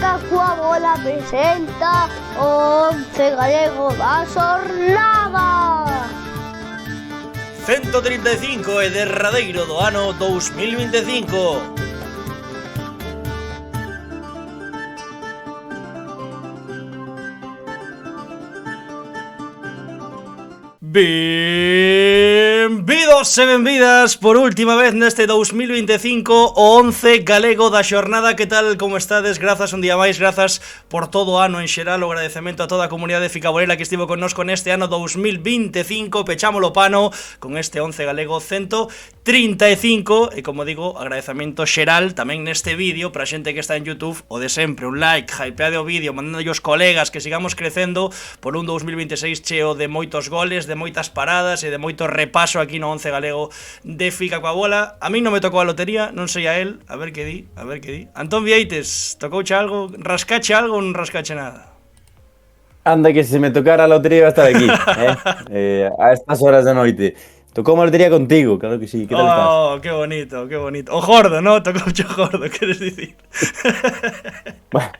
Fica coa bola presenta o 11 galego da xornada. 135 e derradeiro do ano 2025. Benvidos e benvidas por última vez neste 2025 o 11 galego da xornada. Que tal, como estades? Grazas un día máis, grazas por todo o ano en xeral. O agradecemento a toda a comunidade ficaborela que estivo connosco neste ano 2025. Pechámolo pano con este 11 galego 135. E como digo, agradecemento xeral tamén neste vídeo para a xente que está en YouTube. O de sempre, un like, hypeade o vídeo, mandando aos colegas, que sigamos crecendo por un 2026 cheo de moitos goles, de moitas paradas e de moito repaso aquí no 11 galego de Fica coa bola. A mí non me tocou a lotería, non sei a él, a ver que di. Antón Vieites, tocouche algo? Rascache algo ou non rascache nada? Anda que se me tocara a lotería iba a estar aquí, a estas horas da noite. Tocou a lotería contigo, claro que sí. Que tal estás? Oh, que bonito, que bonito. O gordo, ¿no? Tocouche o gordo, queres dicir? Bueno.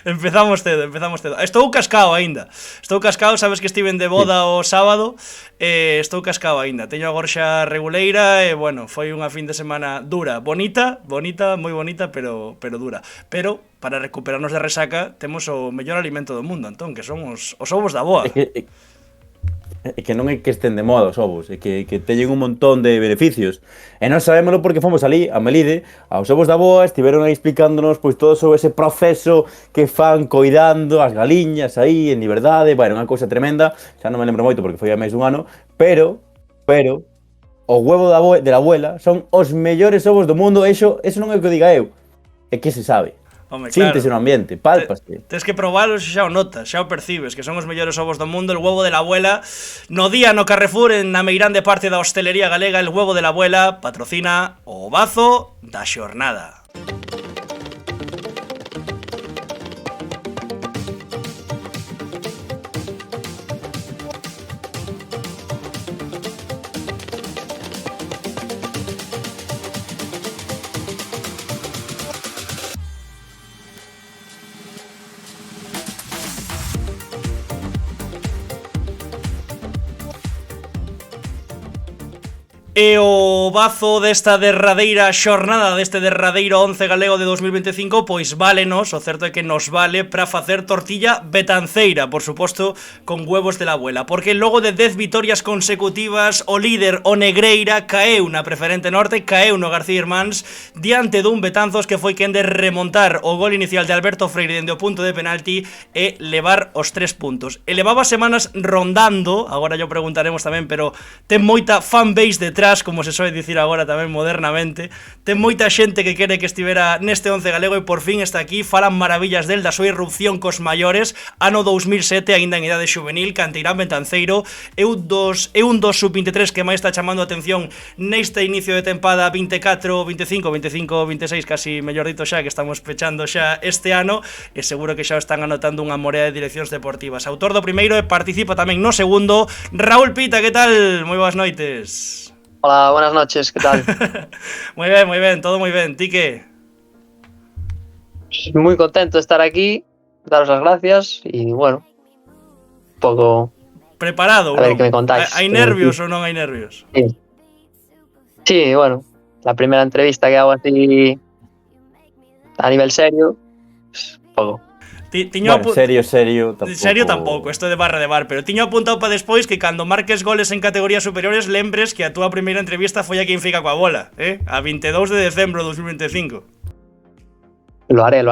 Empezamos cedo. Estou cascao aínda. Sabes que estiven de boda o sábado. Estou cascao aínda. Teño a gorxa reguleira e, bueno, foi unha fin de semana dura. Bonita, moi bonita, pero dura. Pero, para recuperarnos de resaca, temos o mellor alimento do mundo, Antón, que son os ovos da boa. É que non é que estén de moda os ovos, é que teñen un montón de beneficios. E non sabémolo porque fomos ali, a Melide, aos ovos da boa, estiveron aí explicándonos pois todo sobre ese proceso que fan coidando as galiñas aí en liberdade. Bueno, unha cousa tremenda, xa non me lembro moito porque foi a máis dun ano, pero o huevo da abuela son os mellores ovos do mundo. Eso non é o que diga eu, é que se sabe. Home, síntese claro. No ambiente, pálpase. Tens que probalos e xa o notas, xa o percibes, que son os mellores ovos do mundo. El huevo de la abuela, no día no Carrefour, en a meirande parte da hostelería galega. El huevo de la abuela patrocina o ovazo da xornada. E o bazo desta derradeira xornada, deste derradeiro 11 galego de 2025, pois válenos, o certo é que nos vale para facer tortilla betanceira, por suposto, con huevos de la abuela, porque logo de 10 vitorias consecutivas, o líder, o Negreira, caeu na preferente norte, caeu no García Irmáns, diante dun Betanzos que foi quen de remontar o gol inicial de Alberto Freire dende o punto de penalti e levar os 3 puntos. E levaba semanas rondando, agora yo preguntaremos tamén, pero ten moita fanbase detrás, como se soe dicir agora tamén modernamente. Ten moita xente que quere que estivera neste 11 galego e por fin está aquí. Falan maravillas del, da súa irrupción cos maiores. Ano 2007, aínda en idade juvenil, canteirán betanceiro. É un dos sub-23 que máis está chamando a atención neste inicio de tempada 24, 25, 26, casi mellor dito xa, que estamos pechando xa este ano, e seguro que xa están anotando unha morea de direccións deportivas. Autor do primeiro e participa tamén no segundo, Raúl Pita. Que tal? Moi boas noites. Hola, buenas noches, ¿qué tal? Muy bien, todo muy bien. ¿Ti qué? Muy contento de estar aquí, daros las gracias y bueno, un poco... ¿Preparado? A ver qué me contáis. ¿Hay nervios o no hay nervios? Sí, bueno, la primera entrevista que hago así a nivel serio, pues, poco. Bueno, serio tampouco. Serio tampouco, isto de barra de bar, pero tiño apuntado para despois que cando marques goles en categorías superiores lembres que a túa primeira entrevista foi aquí en Fica coa bola, a 22 de decembro de 2025. Lo haré.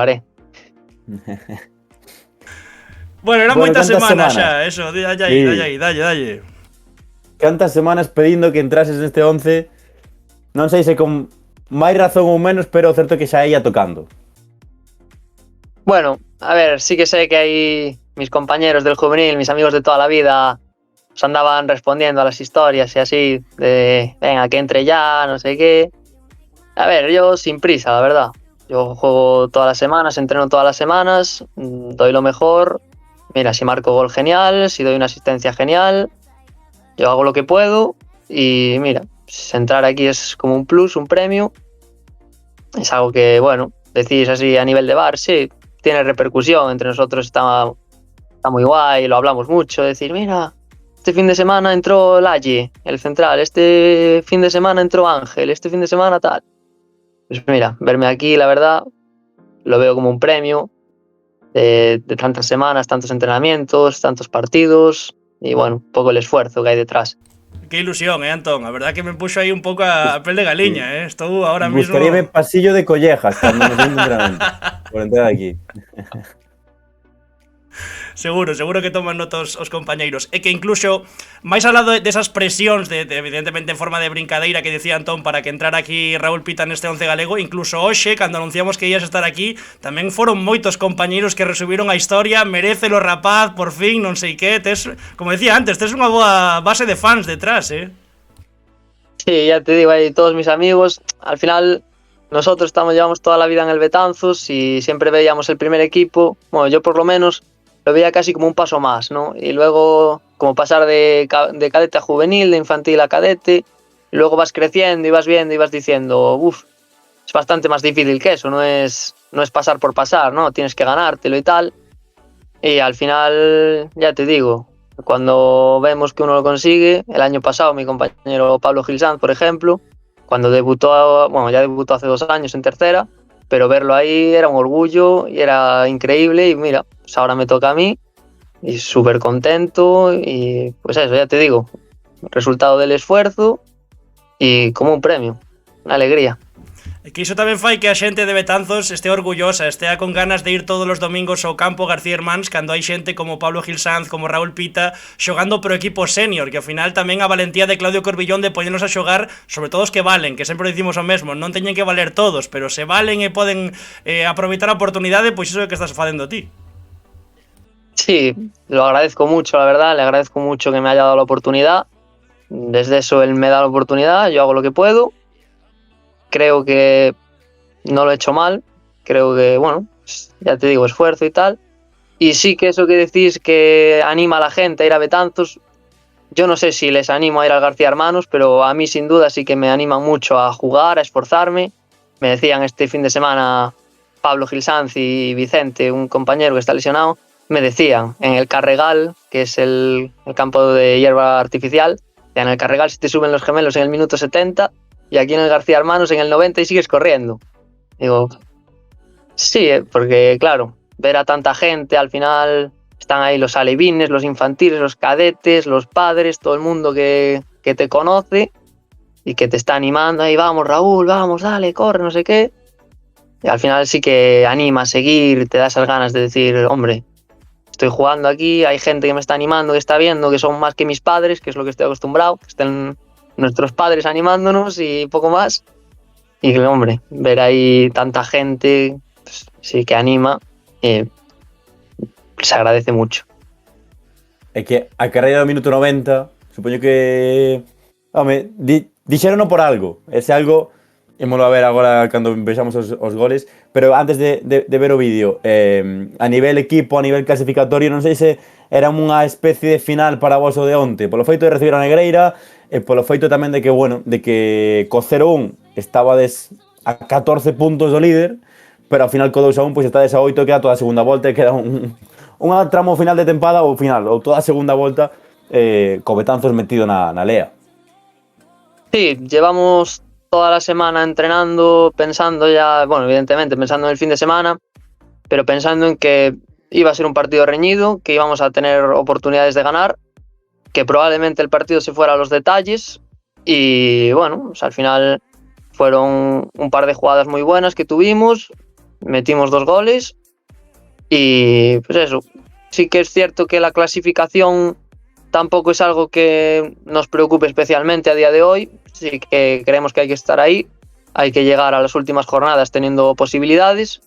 Bueno, eran moitas semanas xa, eso, dalle. Cantas semanas pedindo que entrases neste 11, non sei se con máis razón ou menos, pero o certo que xa ia tocando. Bueno, a ver, sí que sé que hay mis compañeros del juvenil, mis amigos de toda la vida, os andaban respondiendo a las historias y así, de venga, que entre ya, no sé qué. A ver, yo sin prisa, la verdad. Yo juego todas las semanas, entreno todas las semanas, doy lo mejor. Mira, si marco gol, genial, si doy una asistencia, genial. Yo hago lo que puedo y mira, entrar aquí es como un plus, un premio. Es algo que, bueno, decís así a nivel de bar, sí, tiene repercusión, entre nosotros está muy guay, lo hablamos mucho, decir, mira, este fin de semana entró Laye, el central, este fin de semana entró Ángel, este fin de semana tal. Pues mira, verme aquí, la verdad, lo veo como un premio de tantas semanas, tantos entrenamientos, tantos partidos y bueno, un poco el esfuerzo que hay detrás. Qué ilusión, Antón. La verdad que me puso ahí un pouco a pel de galiña, Estou ahora mismo... Gustaríame pasillo de collejas cando nos den entrenamento. Por entrar aquí. Seguro que toman notas os compañeiros. E que incluso, máis ao lado desas presións de evidentemente en forma de brincadeira que decía Antón para que entrara aquí Raúl Pita neste 11 galego, incluso hoxe, cando anunciamos que ias estar aquí, tamén foron moitos compañeiros que resubiron a historia, merécelo rapaz, por fin, non sei que, tes, como decía antes, tes unha boa base de fans detrás, Sí, ya te digo, ahí todos mis amigos, al final nosotros llevamos toda la vida en el Betanzos y siempre veíamos el primer equipo, bueno, yo por lo menos lo veía casi como un paso más, ¿no? Y luego como pasar de cadete a juvenil, de infantil a cadete, y luego vas creciendo y vas viendo y vas diciendo, uff, es bastante más difícil que eso, no es pasar por pasar, ¿no? Tienes que ganártelo y tal. Y al final, ya te digo, cuando vemos que uno lo consigue, el año pasado mi compañero Pablo Gil Sanz, por ejemplo, cuando debutó, bueno, ya debutó hace 2 años en tercera, pero verlo ahí era un orgullo y era increíble y mira, pues ahora me toca a mí y súper contento y pues eso, ya te digo, resultado del esfuerzo y como un premio, una alegría. E que iso tamén fai que a xente de Betanzos estea orgullosa, estea con ganas de ir todos os domingos ao campo García Hermáns cando hai xente como Pablo Gil Sanz, como Raúl Pita xogando pro equipo senior, que ao final tamén a valentía de Claudio Corbillón de poñernos a xogar, sobre todo os que valen, que sempre dicimos o mesmo, non teñen que valer todos, pero se valen e poden aproveitar a oportunidade, pois iso é o que estás facendo ti. Sí, lo agradezco mucho, la verdad, le agradezco mucho que me haya dado la oportunidad. Desde eso él me da la oportunidad, yo hago lo que puedo. Creo que no lo he hecho mal, creo que, bueno, ya te digo, esfuerzo y tal. Y sí que eso que decís que anima a la gente a ir a Betanzos, yo no sé si les animo a ir al García Hermanos, pero a mí sin duda sí que me animan mucho a jugar, a esforzarme. Me decían este fin de semana Pablo Gil Sanz y Vicente, un compañero que está lesionado, me decían en el Carregal, que es el campo de hierba artificial, en el Carregal si te suben los gemelos en el minuto 70 y aquí en el García Hermanos en el 90 y sigues corriendo. Digo, sí, porque claro, ver a tanta gente, al final están ahí los alevines, los infantiles, los cadetes, los padres, todo el mundo que te conoce y que te está animando, ahí vamos Raúl, vamos, dale, corre, no sé qué. Y al final sí que anima a seguir, te da esas ganas de decir, hombre, estoy jugando aquí, hay gente que me está animando, que está viendo, que son más que mis padres, que es lo que estoy acostumbrado, que estén nuestros padres animándonos y poco más. Y que, hombre, ver ahí tanta gente, pues, sí que anima, se agradece mucho. É que a carreira do minuto 90, supoño que... Home, dixérono por algo. Ese algo, ímolo a ver agora cando empezamos os goles, pero antes de ver o vídeo, a nivel equipo, a nivel clasificatorio, non sei se era unha especie de final para vos o de onte, polo feito de recibir a Negreira, e polo feito tamén de que, bueno, de que co 0-1 estabades a 14 puntos do líder, pero ao final co 2-1 pois estades a 8, queda toda a segunda volta e queda unha tramo final de tempada ou final, ou toda a segunda volta co Betanzos metido na lea. Sí, llevamos toda la semana entrenando, pensando ya, bueno, evidentemente pensando en el fin de semana, pero pensando en que iba a ser un partido reñido, que íbamos a tener oportunidades de ganar, que probablemente el partido se fuera a los detalles y bueno, pues al final fueron un par de jugadas muy buenas que tuvimos, metimos 2 goles y pues eso, sí que es cierto que la clasificación tampoco es algo que nos preocupe especialmente a día de hoy, sí que creemos que hay que estar ahí, hay que llegar a las últimas jornadas teniendo posibilidades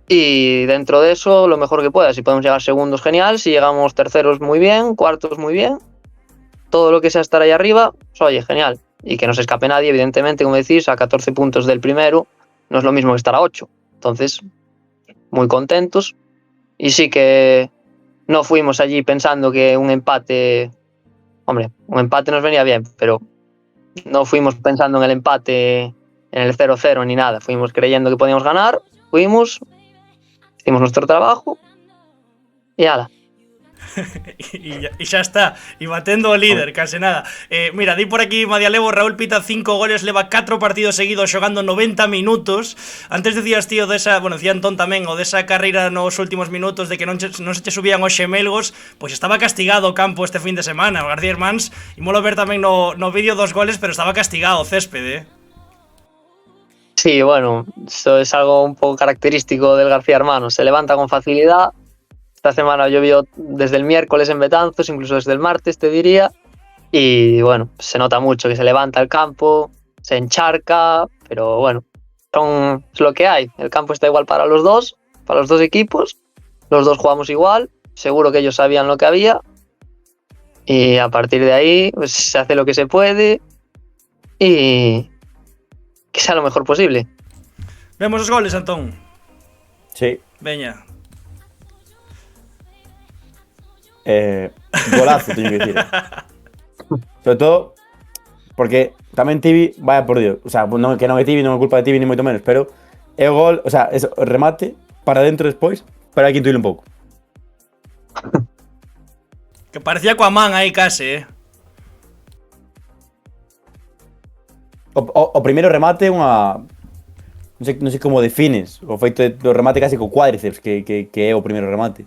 y dentro de eso lo mejor que pueda, si podemos llegar segundos genial, si llegamos terceros muy bien, cuartos muy bien, todo lo que sea estar ahí arriba, pues, oye, genial, y que no se escape nadie, evidentemente, como decís, a 14 puntos del primero no es lo mismo que estar a 8, entonces muy contentos y sí que no fuimos allí pensando que un empate, hombre, un empate nos venía bien, pero no fuimos pensando en el empate, en el 0-0 ni nada, fuimos creyendo que podíamos ganar, fuimos, hicimos nuestro trabajo y ala. E xa está, e batendo o líder, case nada. Mira, di por aquí Madialevo, Raúl Pita 5 goles, leva 4 partidos seguidos xogando 90 minutos. Antes decías, tío, desa, bueno, decía Antón tamén, o desa carreira nos últimos minutos de que non se che subían os xemelgos, pois estaba castigado o campo este fin de semana, o García Hermáns, e molo ver tamén no vídeo dos goles, pero estaba castigado o césped, Sí, bueno, eso es algo un poco característico del García Hermanos, se levanta con facilidad. Esta semana llovió desde el miércoles en Betanzos, incluso desde el martes, te diría. Y bueno, se nota mucho que se levanta el campo, se encharca, pero bueno, es lo que hay. El campo está igual para los dos equipos. Los dos jugamos igual, seguro que ellos sabían lo que había. Y a partir de ahí, pues se hace lo que se puede y que sea lo mejor posible. Vemos os goles, Antón. Sí. Veña. Golazo, teño que dicir. Sobre todo porque tamén Tibi, vaya por Dios, o sea, non, que non é Tibi, non é culpa de Tibi ni moito menos, pero é o gol, o sea, é o remate para dentro despois, pero hai que intuir un pouco. Que parecía coa man aí case, O primeiro remate é unha... Non sei como defines o feito do remate casi co cuádriceps, que é o primeiro remate.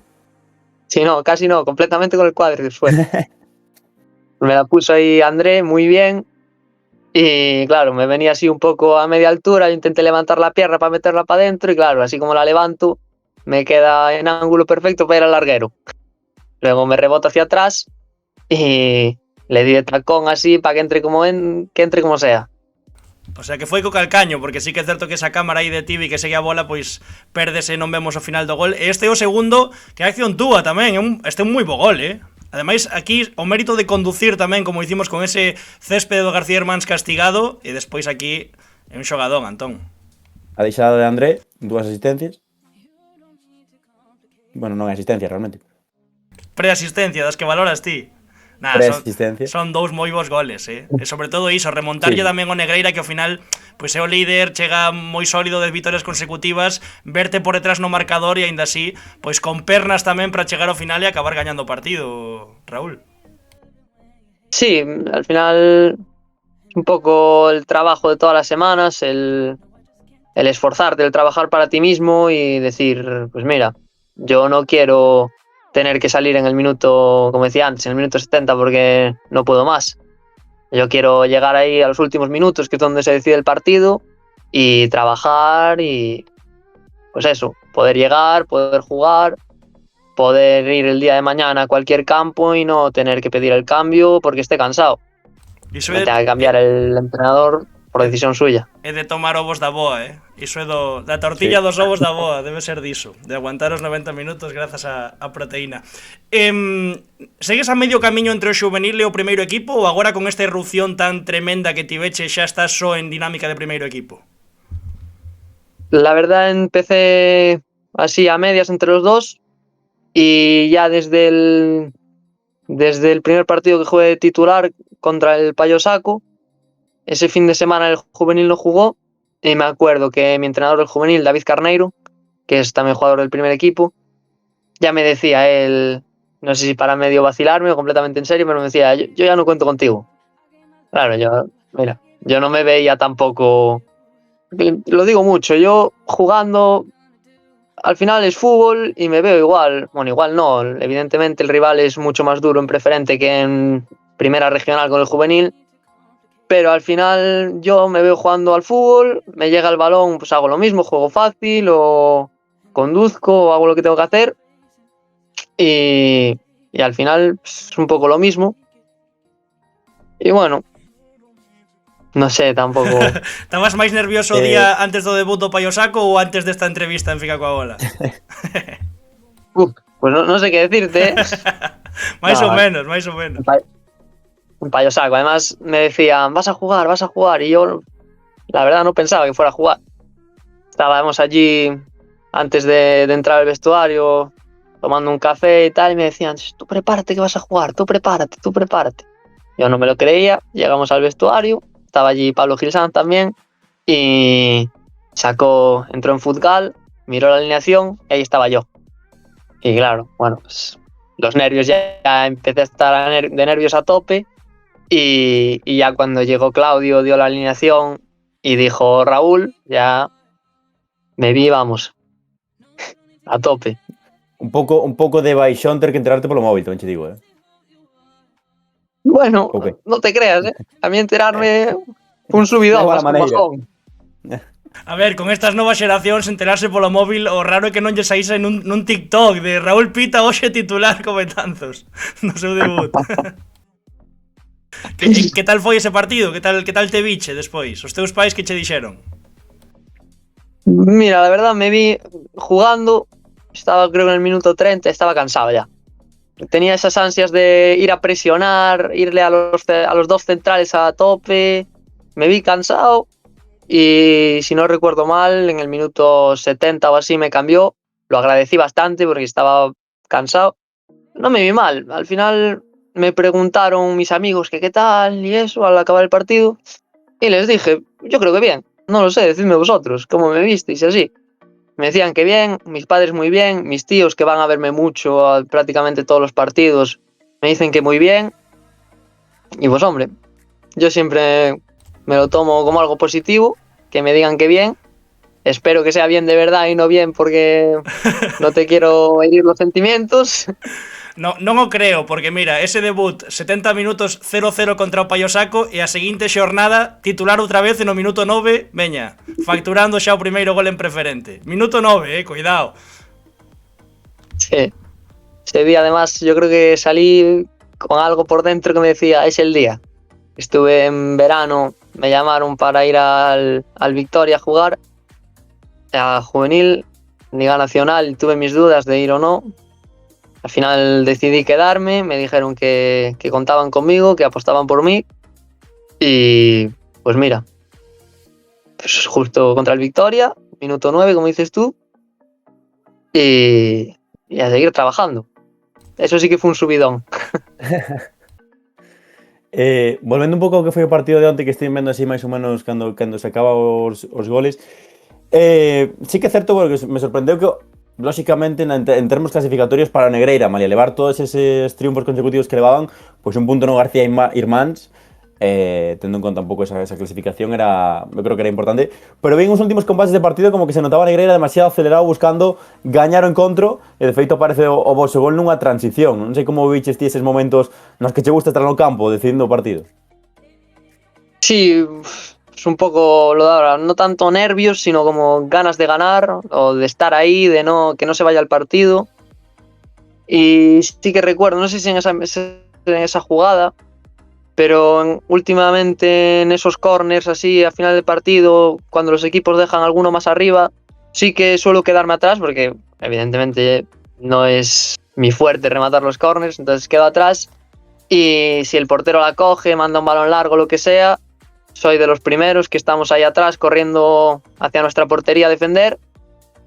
Sí, no, casi no, completamente con el cuádriceps fue. Me la puso ahí André muy bien y claro, me venía así un poco a media altura, yo intenté levantar la pierna para meterla para adentro y claro, así como la levanto, me queda en ángulo perfecto para ir al larguero. Luego me rebota hacia atrás y le di de tacón así para que entre como sea. O sea que foi co calcaño, porque sí que é certo que esa cámara aí de Tibi que segue a bola, pois pérdese e non vemos o final do gol. E este é o segundo, que é acción túa tamén, este é un moi bo gol, Ademais, aquí o mérito de conducir tamén, como hicimos con ese céspede do García Hermáns castigado, e despois aquí é un xogadón, Antón. A deixada de André, 2 asistencias. Bueno, non é asistencia realmente. Preasistencia, das que valoras ti. Nada, son dous moi bons goles, E sobre todo iso, remontarlle tamén o Negreira, que ao final pois é o líder, chega moi sólido de vitorias consecutivas, verte por detrás no marcador e aínda así, pois con pernas tamén para chegar ao final e acabar gañando o partido, Raúl. Sí, al final es un poco el trabajo de todas las semanas, el esforzarte, el trabajar para ti mismo y decir, pues mira, yo no quiero tener que salir en el minuto, como decía antes, en el minuto 70 porque no puedo más. Yo quiero llegar ahí a los últimos minutos, que es donde se decide el partido, y trabajar y pues eso, poder llegar, poder jugar, poder ir el día de mañana a cualquier campo y no tener que pedir el cambio porque esté cansado. Me tenga que cambiar el entrenador por decisión suya. É de tomar ovos da boa, Iso é da tortilla dos ovos da boa, debe ser diso, de aguantar os 90 minutos grazas a proteína. Segues a medio camiño entre o xuvenil e o primeiro equipo ou agora con esta irrupción tan tremenda que tiveche xa estás só en dinámica de primeiro equipo? La verdad empecé así a medias entre los dos y ya desde el primer partido que jugué titular contra el Payo Saco, ese fin de semana el juvenil no jugó y me acuerdo que mi entrenador del juvenil, David Carneiro, que es también jugador del primer equipo, ya me decía él, no sé si para medio vacilarme o completamente en serio, pero me decía, yo ya no cuento contigo. Claro, yo no me veía tampoco, lo digo mucho, yo jugando al final es fútbol y me veo igual, bueno, igual no, evidentemente el rival es mucho más duro en preferente que en primera regional con el juvenil, pero al final yo me veo jugando al fútbol, me llega el balón, pues hago lo mismo, juego fácil o conduzco o hago lo que tengo que hacer y al final pues, es un poco lo mismo. Y bueno, no sé, tampoco... Estabas máis nervioso o día antes do debut do Payo Saco ou antes desta entrevista en Fica coa Bola? Pues no sé qué decirte. Máis ou menos. Un Payo Saco. Además me decían, vas a jugar. Y yo, la verdad, no pensaba que fuera a jugar. Estábamos allí antes de entrar al vestuario, tomando un café y tal, y me decían, tú prepárate que vas a jugar, tú prepárate. Yo no me lo creía, llegamos al vestuario, estaba allí Pablo Gilsán también, y entró en Futgal, miró la alineación y ahí estaba yo. Y claro, bueno, pues los nervios ya empecé a estar de nervios a tope y ya cuando llegó Claudio dio la alineación y dijo Raúl, ya me vi, vamos, a tope. Un pouco de baixón ter que enterarte polo móvil, tamén che digo, Bueno, Ok. no te creas, ¿eh? A mí enterarme fue un Da subidón, igual a más que un maneira. bajón. A ver, con estas novas xeracións enterarse polo móvil, o raro é que non lle saíse nun TikTok de Raúl Pita hoxe titular co Betanzos no seu debut. que tal foi ese partido? Que tal te viche despois? Os teus pais que che dixeron? Mira, la verdad me vi jugando, estaba creo en el minuto 30, estaba cansado ya. Tenía esas ansias de ir a presionar, irle a los dos centrales a tope. Me vi cansado y si no recuerdo mal, en el minuto 70 o así me cambió. Lo agradecí bastante porque estaba cansado. No me vi mal. Al final me preguntaron mis amigos que qué tal y eso al acabar el partido. Y les dije, yo creo que bien. No lo sé, decidme vosotros, cómo me visteis y así. Me decían que bien, mis padres muy bien, mis tíos que van a verme mucho a prácticamente todos los partidos me dicen que muy bien. Y pues hombre, yo siempre me lo tomo como algo positivo, que me digan que bien. Espero que sea bien de verdad y no bien porque no te quiero herir los sentimientos. Non o creo, porque mira, ese debut 70 minutos 0-0 contra o Paiosaco e a seguinte xornada titular outra vez no minuto 9, veña, facturando xa o primeiro gol en preferente. Minuto 9, cuidado. Sí. Ese día además yo creo que salí con algo por dentro que me decía, es el día. Estuve en verano, me llamaron para ir al Victoria a jugar, a juvenil, Liga Nacional, tuve mis dudas de ir o no. Al final decidí quedarme, me dijeron que contaban conmigo, que apostaban por mí y pues mira, pues justo contra el Victoria, minuto 9 como dices tú y a seguir trabajando. Eso sí que fue un subidón. Volvendo un pouco ao que foi o partido de onte que estive vendo así máis ou menos cando se acaba os goles, sí que é certo, bueno, que me sorprendeu que lóxicamente en termos clasificatorios para o Negreira, malia levar todos eses triunfos consecutivos que levaban, pois un punto no García Irmáns, tendo en conta un pouco esa clasificación, eu creo que era importante, pero ben os últimos compases de partido como que se notaba a Negreira demasiado acelerado buscando gañar o encontro, e de feito aparece o vosso gol nunha transición. Non sei como viches ti eses momentos nos que che gusta estar no campo decidindo o partido. Sí, es un poco lo de ahora, no tanto nervios, sino como ganas de ganar o de estar ahí, de que no se vaya al partido. Y sí que recuerdo, no sé si en esa jugada, pero últimamente en esos corners así a final de partido, cuando los equipos dejan alguno más arriba, sí que suelo quedarme atrás porque evidentemente no es mi fuerte rematar los corners, entonces quedo atrás y si el portero la coge, manda un balón largo, lo que sea, soy de los primeros que estamos ahí atrás corriendo hacia nuestra portería a defender.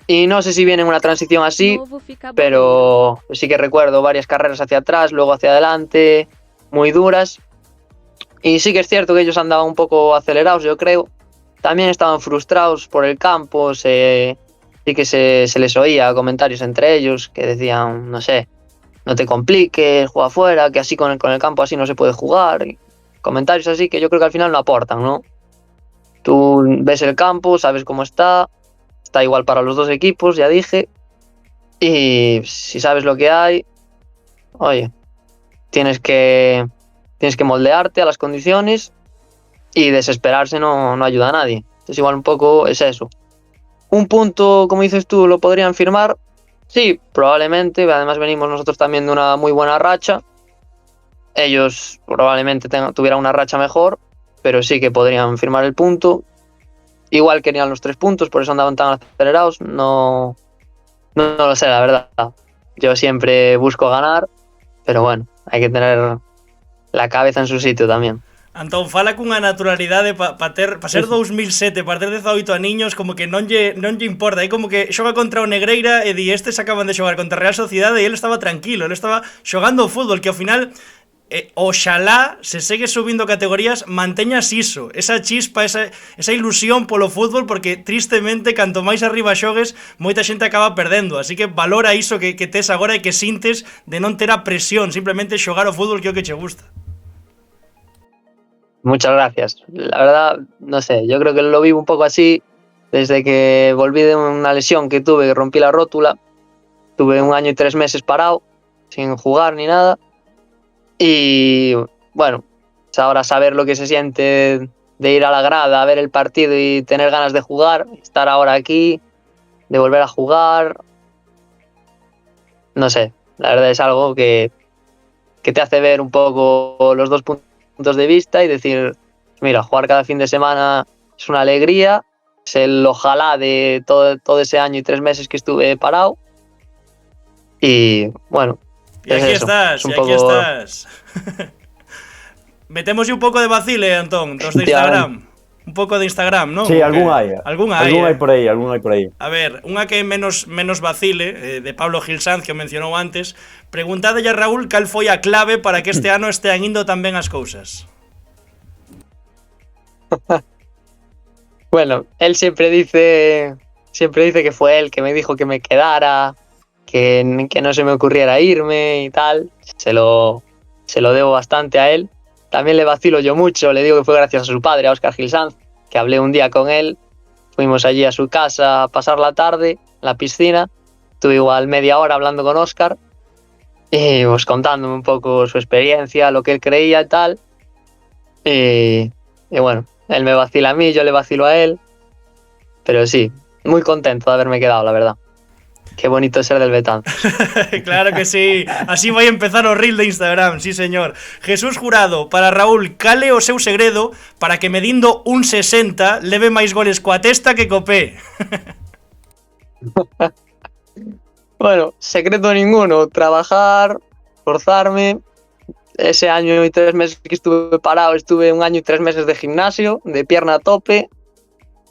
Y no sé si viene en una transición así, pero sí que recuerdo varias carreras hacia atrás, luego hacia adelante, muy duras. Y sí que es cierto que ellos andaban un poco acelerados, yo creo. También estaban frustrados por el campo, sí que se les oía comentarios entre ellos que decían, no sé, no te compliques, juega afuera, que así con el campo así no se puede jugar. Comentarios así que yo creo que al final no aportan, ¿no? Tú ves el campo, sabes cómo está igual para los dos equipos, ya dije, y si sabes lo que hay, oye, tienes que moldearte a las condiciones y desesperarse no ayuda a nadie. Entonces igual un poco es eso. Un punto, como dices tú, lo podrían firmar, sí, probablemente, además venimos nosotros también de una muy buena racha. Ellos probablemente tuvieran una racha mejor, pero sí que podrían firmar el punto. Igual querían los 3 puntos, por eso andaban tan acelerados. No lo sé, la verdad. Yo siempre busco ganar, pero bueno, hay que tener la cabeza en su sitio tamén. Antón, fala cunha naturalidade pa ser 2007, para ter 18 aniños, como que non lle importa. É como que xoga contra o Negreira e estes acaban de xogar contra a Real Sociedade e ele estaba tranquilo, ele estaba xogando o fútbol, que ao final oxalá, se segue subindo categorías, manteñas iso, esa chispa, esa ilusión polo fútbol, porque tristemente, canto máis arriba xogues, moita xente acaba perdendo, así que valora iso que tes agora e que sintes de non ter a presión, simplemente xogar o fútbol que é o que che gusta. Muchas gracias. La verdad, no sé, yo creo que lo vivo un poco así desde que volví de una lesión que tuve, que rompí la rótula. Tuve 1 año y 3 meses parado, sin jugar ni nada. Y bueno, ahora saber lo que se siente de ir a la grada, a ver el partido y tener ganas de jugar, estar ahora aquí, de volver a jugar, no sé, la verdad es algo que te hace ver un poco los dos puntos de vista y decir, mira, jugar cada fin de semana es una alegría, es el ojalá de todo ese año y 3 meses que estuve parado. Y bueno, y aquí eso, estás, un y poco... aquí estás. Metemos un pouco de vacile, Antón, dos de Instagram. Un pouco de Instagram, ¿no? Sí, algún hai. Algún hai por aí, algún hai por aí. A ver, unha que é menos vacile, de Pablo Gil Sanz, que o mencionou antes. Preguntade a Raúl cal foi a clave para que este ano estean indo tan ben as cousas. Bueno, él siempre dice que fue él que me dijo que me quedara, que no se me ocurriera irme y tal. Se lo debo bastante a él. También le vacilo yo mucho, le digo que fue gracias a su padre, a Óscar Gil Sanz, que hablé un día con él. Fuimos allí a su casa a pasar la tarde en la piscina. Estuve igual media hora hablando con Óscar y pues contándome un poco su experiencia, lo que él creía y tal. Y bueno, él me vacila a mí, yo le vacilo a él. Pero sí, muy contento de haberme quedado, la verdad. Qué bonito ser del Betanzos. Claro que sí. Así vai empezar o reel de Instagram, sí señor. Jesús Jurado, para Raúl, cale o seu segredo para que medindo 1,60 leve máis goles coa testa que co pé? Bueno, secreto ninguno. Trabajar, esforzarme. Ese año y 3 meses que estuve parado, estuve 1 año y 3 meses de gimnasio, de pierna a tope.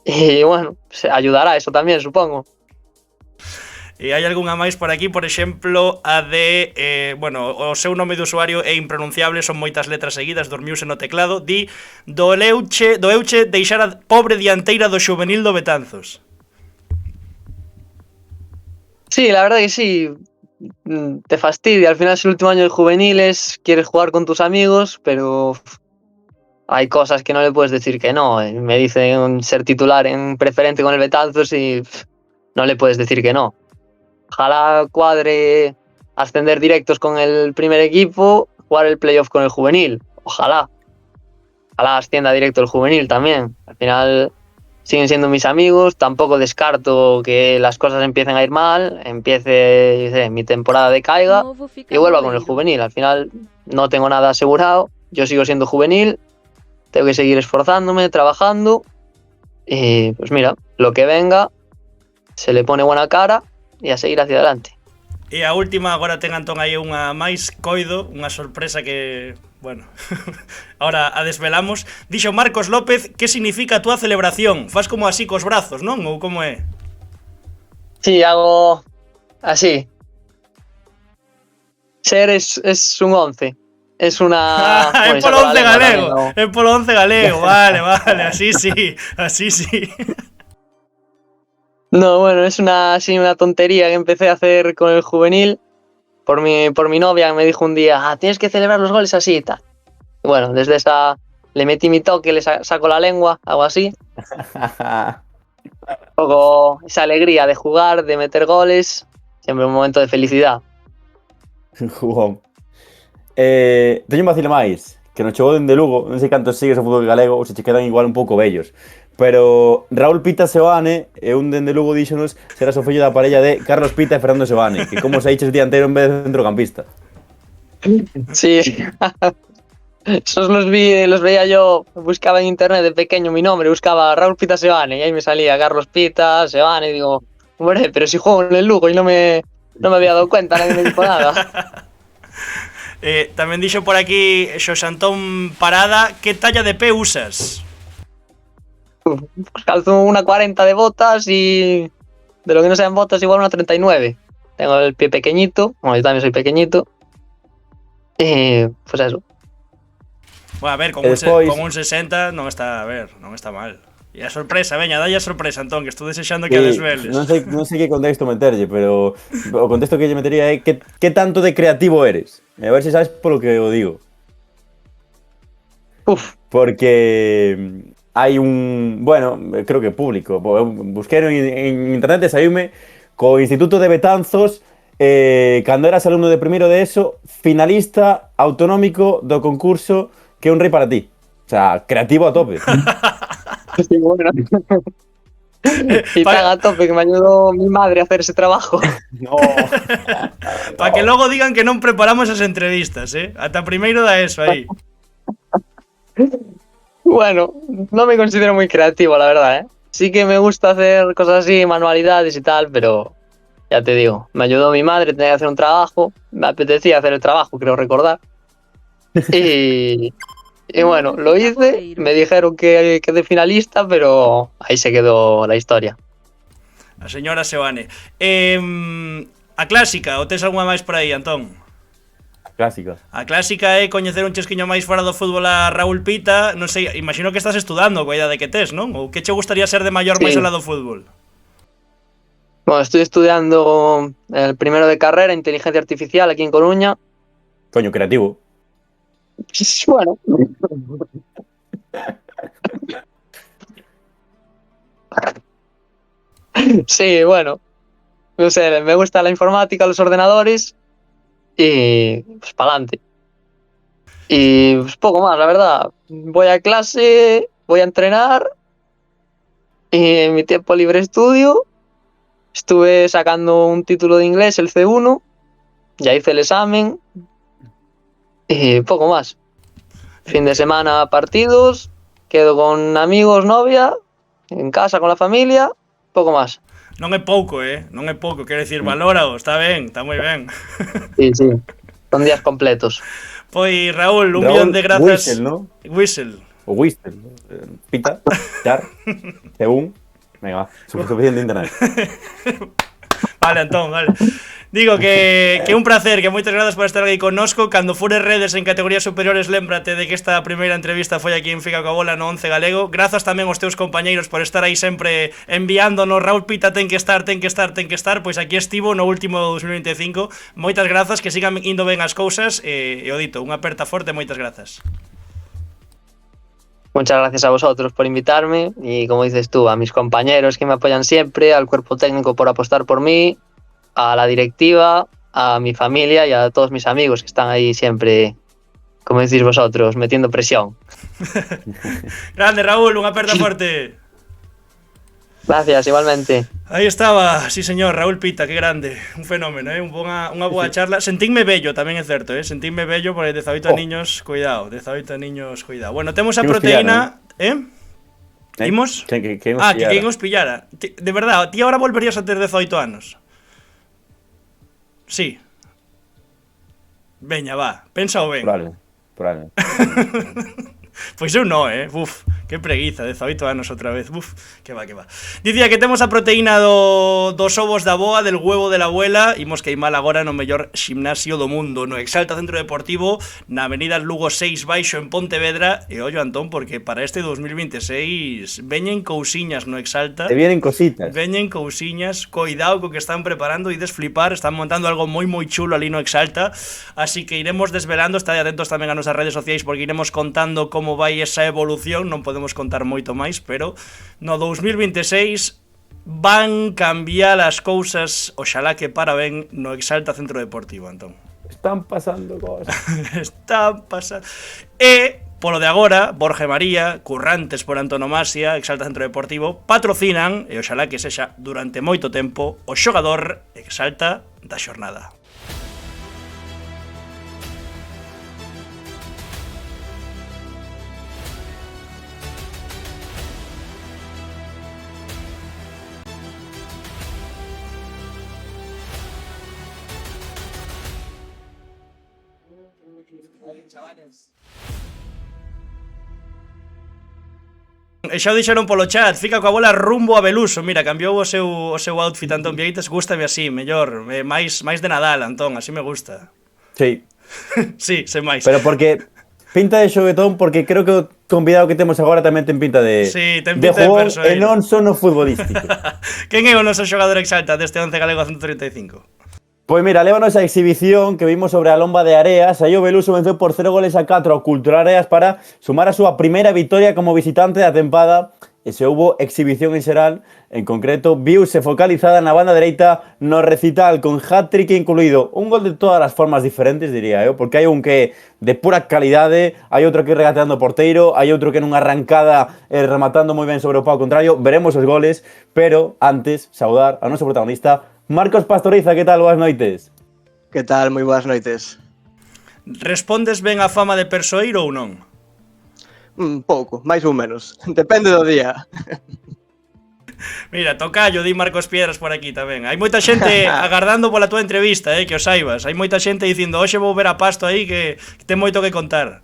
Y bueno, ayudará eso también, supongo. E hai algunha máis por aquí, por exemplo, a de, bueno, o seu nome de usuario é impronunciable, son moitas letras seguidas, dormiuse no teclado, di doeuche deixar a pobre dianteira do xuvenil do Betanzos. Sí, la verdad que sí, te fastidia, al final es el último año de juveniles, quieres jugar con tus amigos, pero hay cosas que no le puedes decir que no. Me dicen ser titular en preferente con el Betanzos y no le puedes decir que no. Ojalá cuadre ascender directos con el primer equipo, jugar el playoff con el juvenil. Ojalá ascienda directo el juvenil también. Al final siguen siendo mis amigos, tampoco descarto que las cosas empiecen a ir mal, empiece mi temporada decaiga y vuelva con el juvenil. Al final no tengo nada asegurado, yo sigo siendo juvenil, tengo que seguir esforzándome, trabajando y pues mira, lo que venga se le pone buena cara e a seguir hacia adelante. E a última, agora ten Antón aí unha máis coido, unha sorpresa que, bueno, ahora a desvelamos. Dixo Marcos López, que significa a túa celebración? Fas como así cos brazos, non? Ou como é? Sí, hago así. Ser es un 11. Es una... É polo 11 galego, é polo 11 galego, vale, así sí. No, bueno, es una tontería que empecé a hacer con el juvenil por mi novia, que me dijo un día, tienes que celebrar los goles así y tal. Y bueno, desde esa le metí mi toque, le saco la lengua, hago así. Un poco esa alegría de jugar, de meter goles, siempre un momento de felicidad. Jugón. Teño un vacile máis, que nos chegou dende Lugo, non sei cantos sigues o fútbol galego ou se che quedan igual un pouco vellos. Pero Raúl Pita Seoane e un dende Lugo díxonos serás o fillo da parella de Carlos Pita e Fernando Seoane, que como se diches dianteiro en vez de centrocampista. Sí, esos los veía yo, buscaba en internet de pequeño mi nombre, buscaba Raúl Pita Seoane y ahí me salía Carlos Pita Seoane y digo, hombre, pero si juego en el Lugo y no me había dado cuenta, nadie me dijo nada. Tamén dixo por aquí Xos Antón Parada, que talla de pé usas? Calzo una 40 de botas y de lo que no sean botas igual una 39. Tengo el pie pequeñito, bueno, yo también soy pequeñito. Pues eso. Bueno, a ver, con, E despois- con un 60 non está, a ver, non está mal. E a sorpresa, veña, dalle a sorpresa, Antón, que estou desexando que a desveles. non sei que contexto meterlle, pero o contexto que lle metería é que tanto de creativo eres. E a ver se sabes polo que o digo. Uf, Porque hai un, bueno, creo que público, busquei en internet e saíume co Instituto de Betanzos, cando eras alumno de primeiro de ESO, finalista autonómico do concurso Que un rei para ti. O sea, creativo a tope. sí, bueno. Y paga a tope, que me ayudó mi madre a hacer ese trabajo. No. Para que logo digan que non preparamos as entrevistas, Ata primeiro da eso aí. Bueno, no me considero muy creativo, la verdad, ¿eh? Sí que me gusta hacer cosas así, manualidades y tal, pero ya te digo, me ayudó mi madre, tenía que hacer un trabajo, me apetecía hacer el trabajo, creo recordar. Y bueno, lo hice, me dijeron que quedé finalista, pero ahí se quedó la historia. A señora Sebane. A clásica, ou tes algunha máis por aí, Antón? Clásica. A clásica é coñecer un chesquiño máis fora do fútbol a Raúl Pita. Non sei, imagino que estás estudando coa idade que tes, non? Ou que che gustaría ser de maior máis Sí. alá do fútbol? Bueno, estoy estudiando el primero de carrera, inteligencia artificial, aquí en Coruña. Coño, creativo. Bueno. Sí, bueno. No sé, me gusta la informática, los ordenadores y pues para adelante. Y pues poco más, la verdad. Voy a clase, voy a entrenar y en mi tiempo libre estudio. Estuve sacando un título de inglés, el C1, ya hice el examen y poco más. Fin de semana partidos, quedo con amigos, novia, en casa con la familia, poco más. Non é pouco, Non é pouco, quero dicir, valórao, está ben, está moi ben. Sí, sí. Son días completos. Pois, Raúl, un Raúl millón de grazas. Whistle, ¿no? Whistle. O Whistle. Pita, char, según. Venga, va. Suficiente internet. Vale, Antón, vale. Digo que un placer, que moitas grazas por estar aquí connosco. Cando fores redes en categorías superiores, lémbrate de que esta primeira entrevista foi aquí en Fica coa Bola no 11 galego. Grazas tamén aos teus compañeiros por estar aí sempre enviándonos. Raúl Pita ten que estar, pois aquí estivo no último 2025. Moitas grazas, que sigan indo ben as cousas e o dito, unha aperta forte, moitas grazas. Muchas gracias a vosotros por invitarme y, como dices tú, a mis compañeros que me apoyan siempre, al cuerpo técnico por apostar por mí, a la directiva, a mi familia y a todos mis amigos que están ahí siempre, como decís vosotros, metiendo presión. Grande, Raúl, unha aperta forte. Gracias, igualmente. Aí estaba, sí señor, Raúl Pita, que grande, un fenómeno, unha boa charla. Sentinme bello, tamén é certo, sentinme bello por 18 niños, cuidado, 18 niños, cuidado. Bueno, temos a proteína, Imos? Que imos pillara. De verdad, ti agora volverías a ter 18 anos? Sí. Veña, va, pénsao ben. Probable. Pois eu non, Uf, que preguiza, 18 anos outra vez. Uf, que va. Dicía que temos a proteína dos ovos da boa, del huevo de la abuela. Imos queimar agora no mellor ximnasio do mundo, no Exalta Centro Deportivo, na avenida Lugo 6 baixo en Pontevedra. E ollo, Antón, porque para este 2026 veñen cousiñas no Exalta. Te vienen cositas. Veñen cousiñas, coidado co que están preparando, ides flipar, están montando algo moi chulo ali no Exalta, así que iremos desvelando, estade atentos tamén a nosas redes sociais porque iremos contando como vai esa evolución, non podemos contar moito máis, pero no 2026 van cambiar as cousas, oxalá que para ben, no Exalta Centro Deportivo, Antón. Están pasando cosas. Están pasando. E polo de agora, Borja María, currantes por antonomasia, Exalta Centro Deportivo, patrocinan, e oxalá que sexa durante moito tempo, o xogador Exalta da xornada. E xa o dixeron polo chat, Fica coa Bola rumbo a Beluso. Mira, cambiou o seu outfit, Antón Vieites. Gústame así, mellor, máis de Nadal, Antón, así me gusta. Sí. Sí, sen máis. Pero porque pinta de xoguetón, porque creo que o convidado que temos agora tamén ten pinta de Sí, ten pinta de jugador persoeiro. e non son no futbolístico. Quen é o noso xogador exalta deste 11 galego 135? Pois mira, lévanos a exhibición que vimos sobre a lomba de Areas. Aí o Beluso venceu por 0-4 ao Cultural Areas para sumar a súa primeira vitoria como visitante da tempada. E se houbo exhibición en xeral, en concreto, viuse focalizada na banda dereita no recital con hat-trick incluído. Un gol de todas as formas diferentes, diría eu, porque hai un que é de pura calidade, hai outro que é regateando o porteiro, hai outro que nunha arrancada rematando moi ben sobre o pau contrario. Veremos os goles, pero antes, saudar a noso protagonista, Marcos Pastoriza. Que tal? Boas noites. Que tal? Moi boas noites. Respondes ben a fama de persoeiro ou non? Pouco, máis ou menos. Depende do día. Mira, tocayo, di Marcos Piedras por aquí tamén. Hai moita xente agardando pola tua entrevista, que o saibas. Hai moita xente dicindo, hoxe vou ver a Pasto aí que ten moito que contar.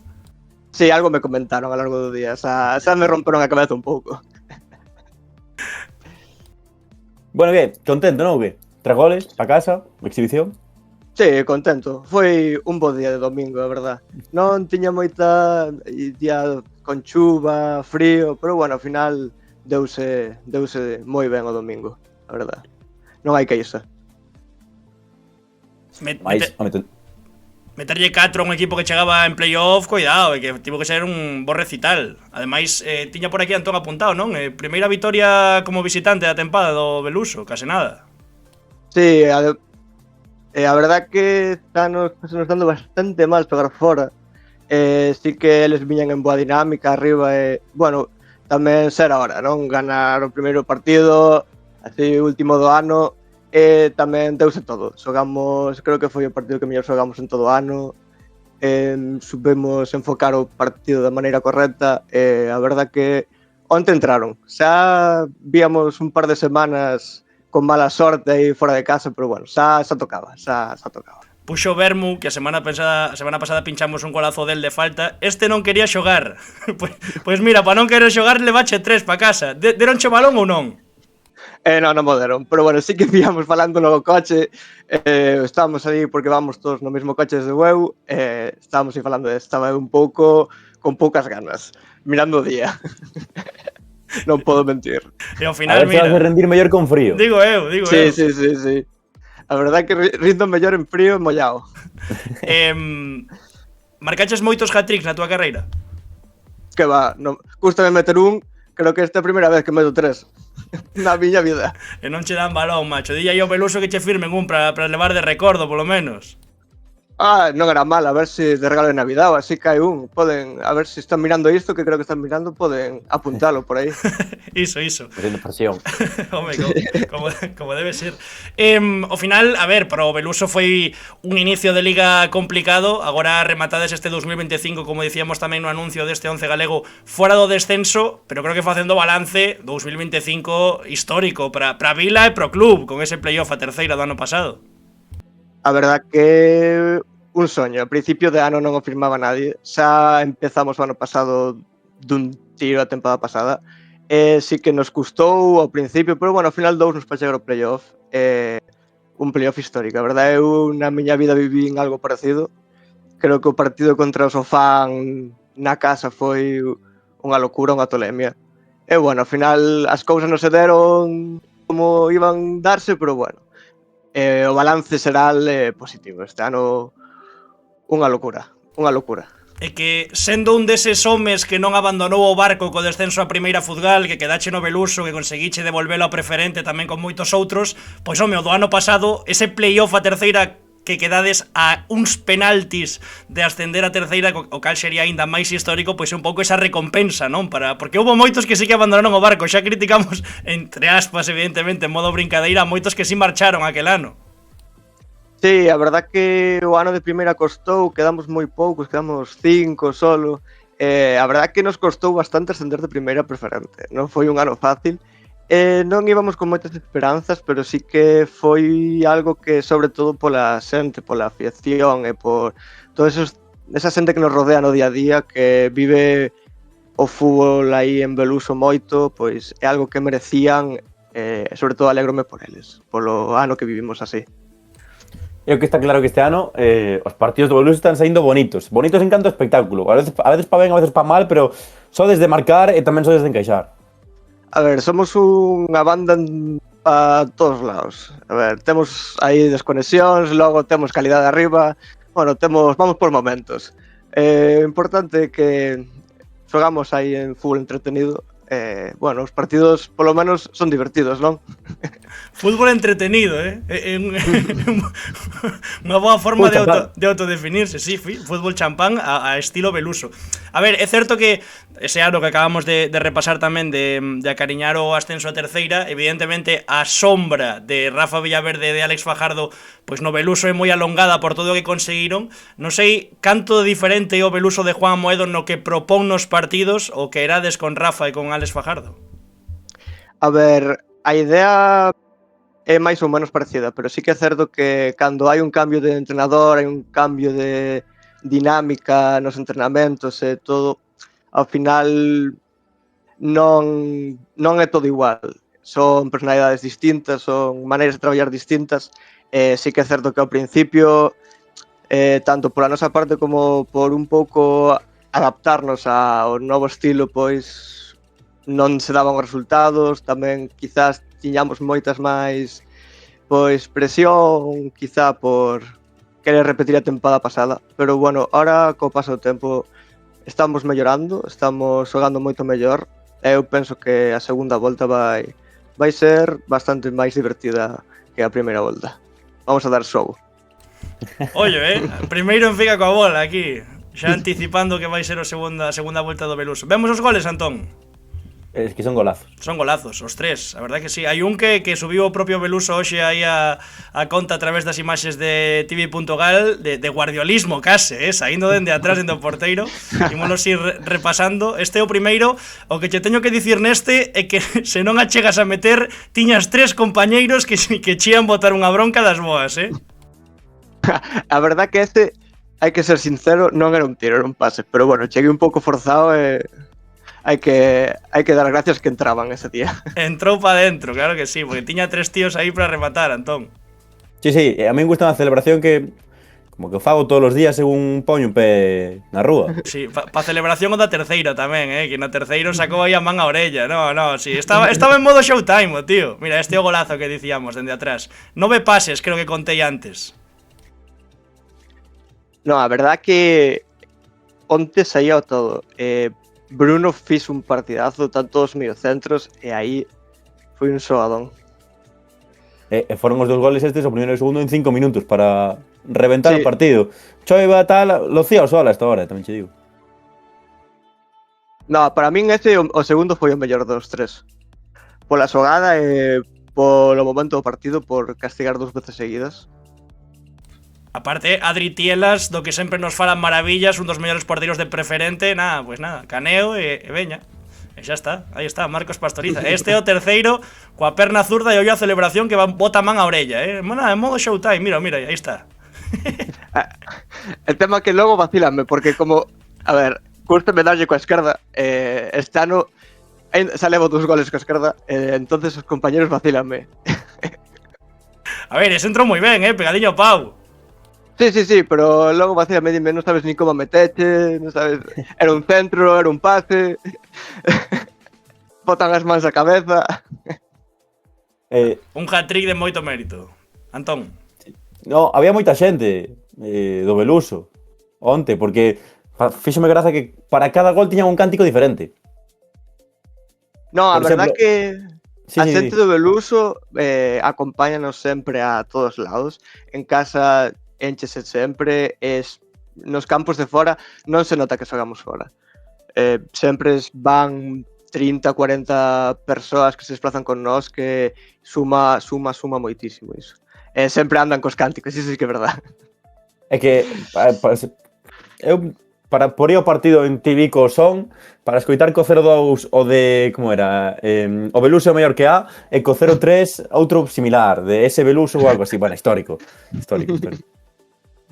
Sí, algo me comentaron a lo largo do día. Xa me romperon a cabeza un pouco. Bueno, que? Contento, non? Que? 3 goles, a casa, exhibición. Sí, contento. Foi un bo día de domingo, a verdad. Non tiña moita día con chuva, frío, pero bueno, ao final deuse moi ben o domingo, a verdad. Non hai queixa. Meterlle 4 a un equipo que chegaba en playoff, cuidado, que tivo que ser un bo recital. Ademais, tiña por aquí Antón apuntado, non? Primeira vitoria como visitante da tempada do Beluso, case nada. Sí, a verdad que se nos dando bastante mal pegar fora. Sí que eles viñan en boa dinámica arriba e, bueno, tamén ser ahora, non? Ganar o primeiro partido, así último do ano, e tamén deuse todo. Xogamos, creo que foi o partido que mellor xogamos en todo o ano. Supemos enfocar o partido da maneira correcta e a verdad que onte entraron. Xa víamos un par de semanas con mala sorte aí fora de casa, pero bueno, xa tocaba. Puxo Bermu, que a semana pasada pinchamos un golazo del de falta. Este non quería xogar. Pois mira, para non querer xogar, levache 3 para casa. Deronche balón ou non? Non mo deron, pero bueno, sí que íbamos falando no coche. Estábamos aí porque vamos todos no mesmo coche desde eu. Estábamos aí falando estaba un pouco con poucas ganas, mirando o día. Non podo mentir. E ao final, a ver, mira, se vas a rendir mellor con frío. Digo eu. Sí. A verdade é que rindo mellor en frío e mollado. Marcaches moitos hat-tricks na túa carreira? Que va, no, cústame meter un, creo que esta é a primeira vez que meto 3 na miña vida. E non che dan balón, macho. Dille aí ao Beluso que che firmen un para levar de recordo, polo menos. Non era mal, a ver se de regalo de Navidad ou así cae un. Poden, a ver se están mirando isto, que creo que están mirando, poden apuntalo por aí. Iso. Metendo presión. Home, como debe ser. Ao final, a ver, para o Beluso foi un inicio de liga complicado. Agora rematades este 2025, como dicíamos tamén no anuncio deste 11 galego, fora do descenso, pero creo que facendo balance 2025 histórico para a Vila e pro club, con ese playoff a terceira do ano pasado. A verdad que un soño. A principio de ano non o firmaba nadie. Xa empezamos o ano pasado dun tiro a temporada pasada. Sí que nos custou ao principio, pero bueno, ao final nos para chegar ao playoff. Un playoff histórico. A verdade, eu na miña vida viví en algo parecido. Creo que o partido contra o Sofán na casa foi unha locura, unha tolemia. E bueno, ao final as cousas non se deron como iban darse, pero bueno. O balance xeral é positivo. Este ano unha locura. E que, sendo un deses homes que non abandonou o barco co descenso a primeira futgal, que quedache no Beluso, que conseguiche devolvelo ao preferente tamén con moitos outros, pois home, o do ano pasado, ese playoff a terceira que quedades a uns penaltis de ascender a terceira, o cal sería aínda máis histórico, pois un pouco esa recompensa, non? Porque houve moitos que sí que abandonaron o barco, xa criticamos, entre aspas, evidentemente, en modo brincadeira, moitos que sí marcharon aquel ano. Sí, a verdad que o ano de primeira costou, quedamos moi poucos, quedamos 5 solo. A verdad que nos costou bastante ascender de primeira preferente, non foi un ano fácil. Non íbamos con moitas esperanzas, pero sí que foi algo que, sobre todo pola xente, pola afiación e por toda esa xente que nos rodea no día a día, que vive o fútbol aí en Beluso moito, pois é algo que merecían, sobre todo alégrome por eles, polo ano que vivimos así. Eu que está claro que este ano os partidos do Beluso están saindo bonitos. Bonitos en canto a espectáculo. A veces pa ben, a veces pa mal, pero só desde marcar e tamén só desde encaixar. A ver, somos unha banda a todos lados. A ver, temos aí desconexións, logo temos calidade arriba. Bueno, vamos por momentos. Importante que xogamos aí en fútbol entretenido. Bueno, os partidos polo menos son divertidos, non? Fútbol entretenido, Unha boa forma de autodefinirse, sí, fútbol champán a estilo Beluso. A ver, é certo que ese ano que acabamos de repasar tamén de acariñar o ascenso a terceira, evidentemente a sombra de Rafa Villaverde e de Álex Fajardo pois no Beluso é moi alongada por todo o que conseguiron. Non sei canto diferente é o Beluso de Juan Moedo no que propón nos partidos o que erades con Rafa e con Álex Fajardo. A ver, a idea é máis ou menos parecida, pero sí que é certo que cando hai un cambio de entrenador, hai un cambio de dinámica nos entrenamentos e todo, ao final non é todo igual. Son personalidades distintas, son maneiras de traballar distintas. Sí que é certo que ao principio, tanto pola nosa parte como por un pouco adaptarnos ao novo estilo, pois non se daban os resultados, tamén quizás tiñamos moitas máis pois presión, quizá por querer repetir a tempada pasada, pero bueno, ahora co paso do tempo estamos mellorando, estamos xogando moito mellor, e eu penso que a segunda volta vai ser bastante máis divertida que a primeira volta. Vamos a dar xogo. Ollo, primeiro en fica coa bola aquí, xa anticipando que vai ser a segunda volta do Beluso. Vemos os goles, Antón? Es que son golazos. Son golazos, os tres, a verdade que sí. Hai un que subiu o propio Beluso hoxe aí a conta a través das imaxes de TV.gal de guardiolismo case, saindo dende atrás dende o porteiro. Ímonos ir repasando. Este é o primeiro. O que che teño que dicir neste é que se non achegas a meter, tiñas tres compañeiros que chían botar unha bronca das boas, A verdad que este, hai que ser sincero, non era un tiro, era un pase, pero bueno, cheguei un pouco forzado e hai que dar gracias que entraban ese día. Entrou pa dentro, claro que sí, porque tiña tres tíos aí para rematar, Antón. Sí, a mí me gusta unha celebración que como que fago todos os días según poño un pé na rúa. Sí, pa celebración o da terceira tamén, que na terceiro sacou aí a man a orella. No, sí, estaba en modo Showtime, tío. Mira, este é o golazo que dicíamos dende atrás. 9 pases, creo que contei antes. No, a verdad que onte saía todo. Bruno fixo un partidazo, tanto os mediocentros, e aí foi un xogadón. Foron os dos goles estes, o primeiro e o segundo, en 5 minutos para reventar sí. O partido. Choiva tal, Lucía o Sola esta hora, tamén che digo. No, para min ese o segundo foi o mellor dos tres. Pola xogada e polo momento do partido, por castigar 2 veces seguidas. Aparte, Adri Tielas, do que sempre nos falan maravillas, un dos mellores porteiros de preferente, nada, caneo e veña. E xa está, aí está, Marcos Pastoriza. Este é o terceiro, coa perna zurda e ollo a celebración que bota man a orella, Nada, en modo Showtime, mira, aí está. El tema que logo vacílame, porque como, a ver, custa medalla coa esquerda, este ano xa levo 2 goles coa esquerda, entonces os compañeros vacílame. A ver, ese entrou moi ben, pegadiño ao pau. Sí, pero logo vacílame, dime, non sabes ni como meteche, non sabes, era un centro, era un pase, botan as mans a cabeza. Un hat-trick de moito mérito. Antón. No, había moita xente do Beluso onte, porque fíxome graza que para cada gol tiñan un cántico diferente. No, a verdad que a xente do Beluso acompáñanos sempre a todos lados. En casa enchese sempre, nos campos de fora non se nota que xogamos fora. Sempre van 30, 40 persoas que se desplazan con nós, que suma moitísimo iso. Sempre andan cos cánticos, iso sí que é verdad. É que eu para por ir ao partido en TV co son, para escoitar co 0-2 o de, como era, o Beluso é maior que A, e co 0-3 outro similar, de ese Beluso ou algo así, bueno, histórico.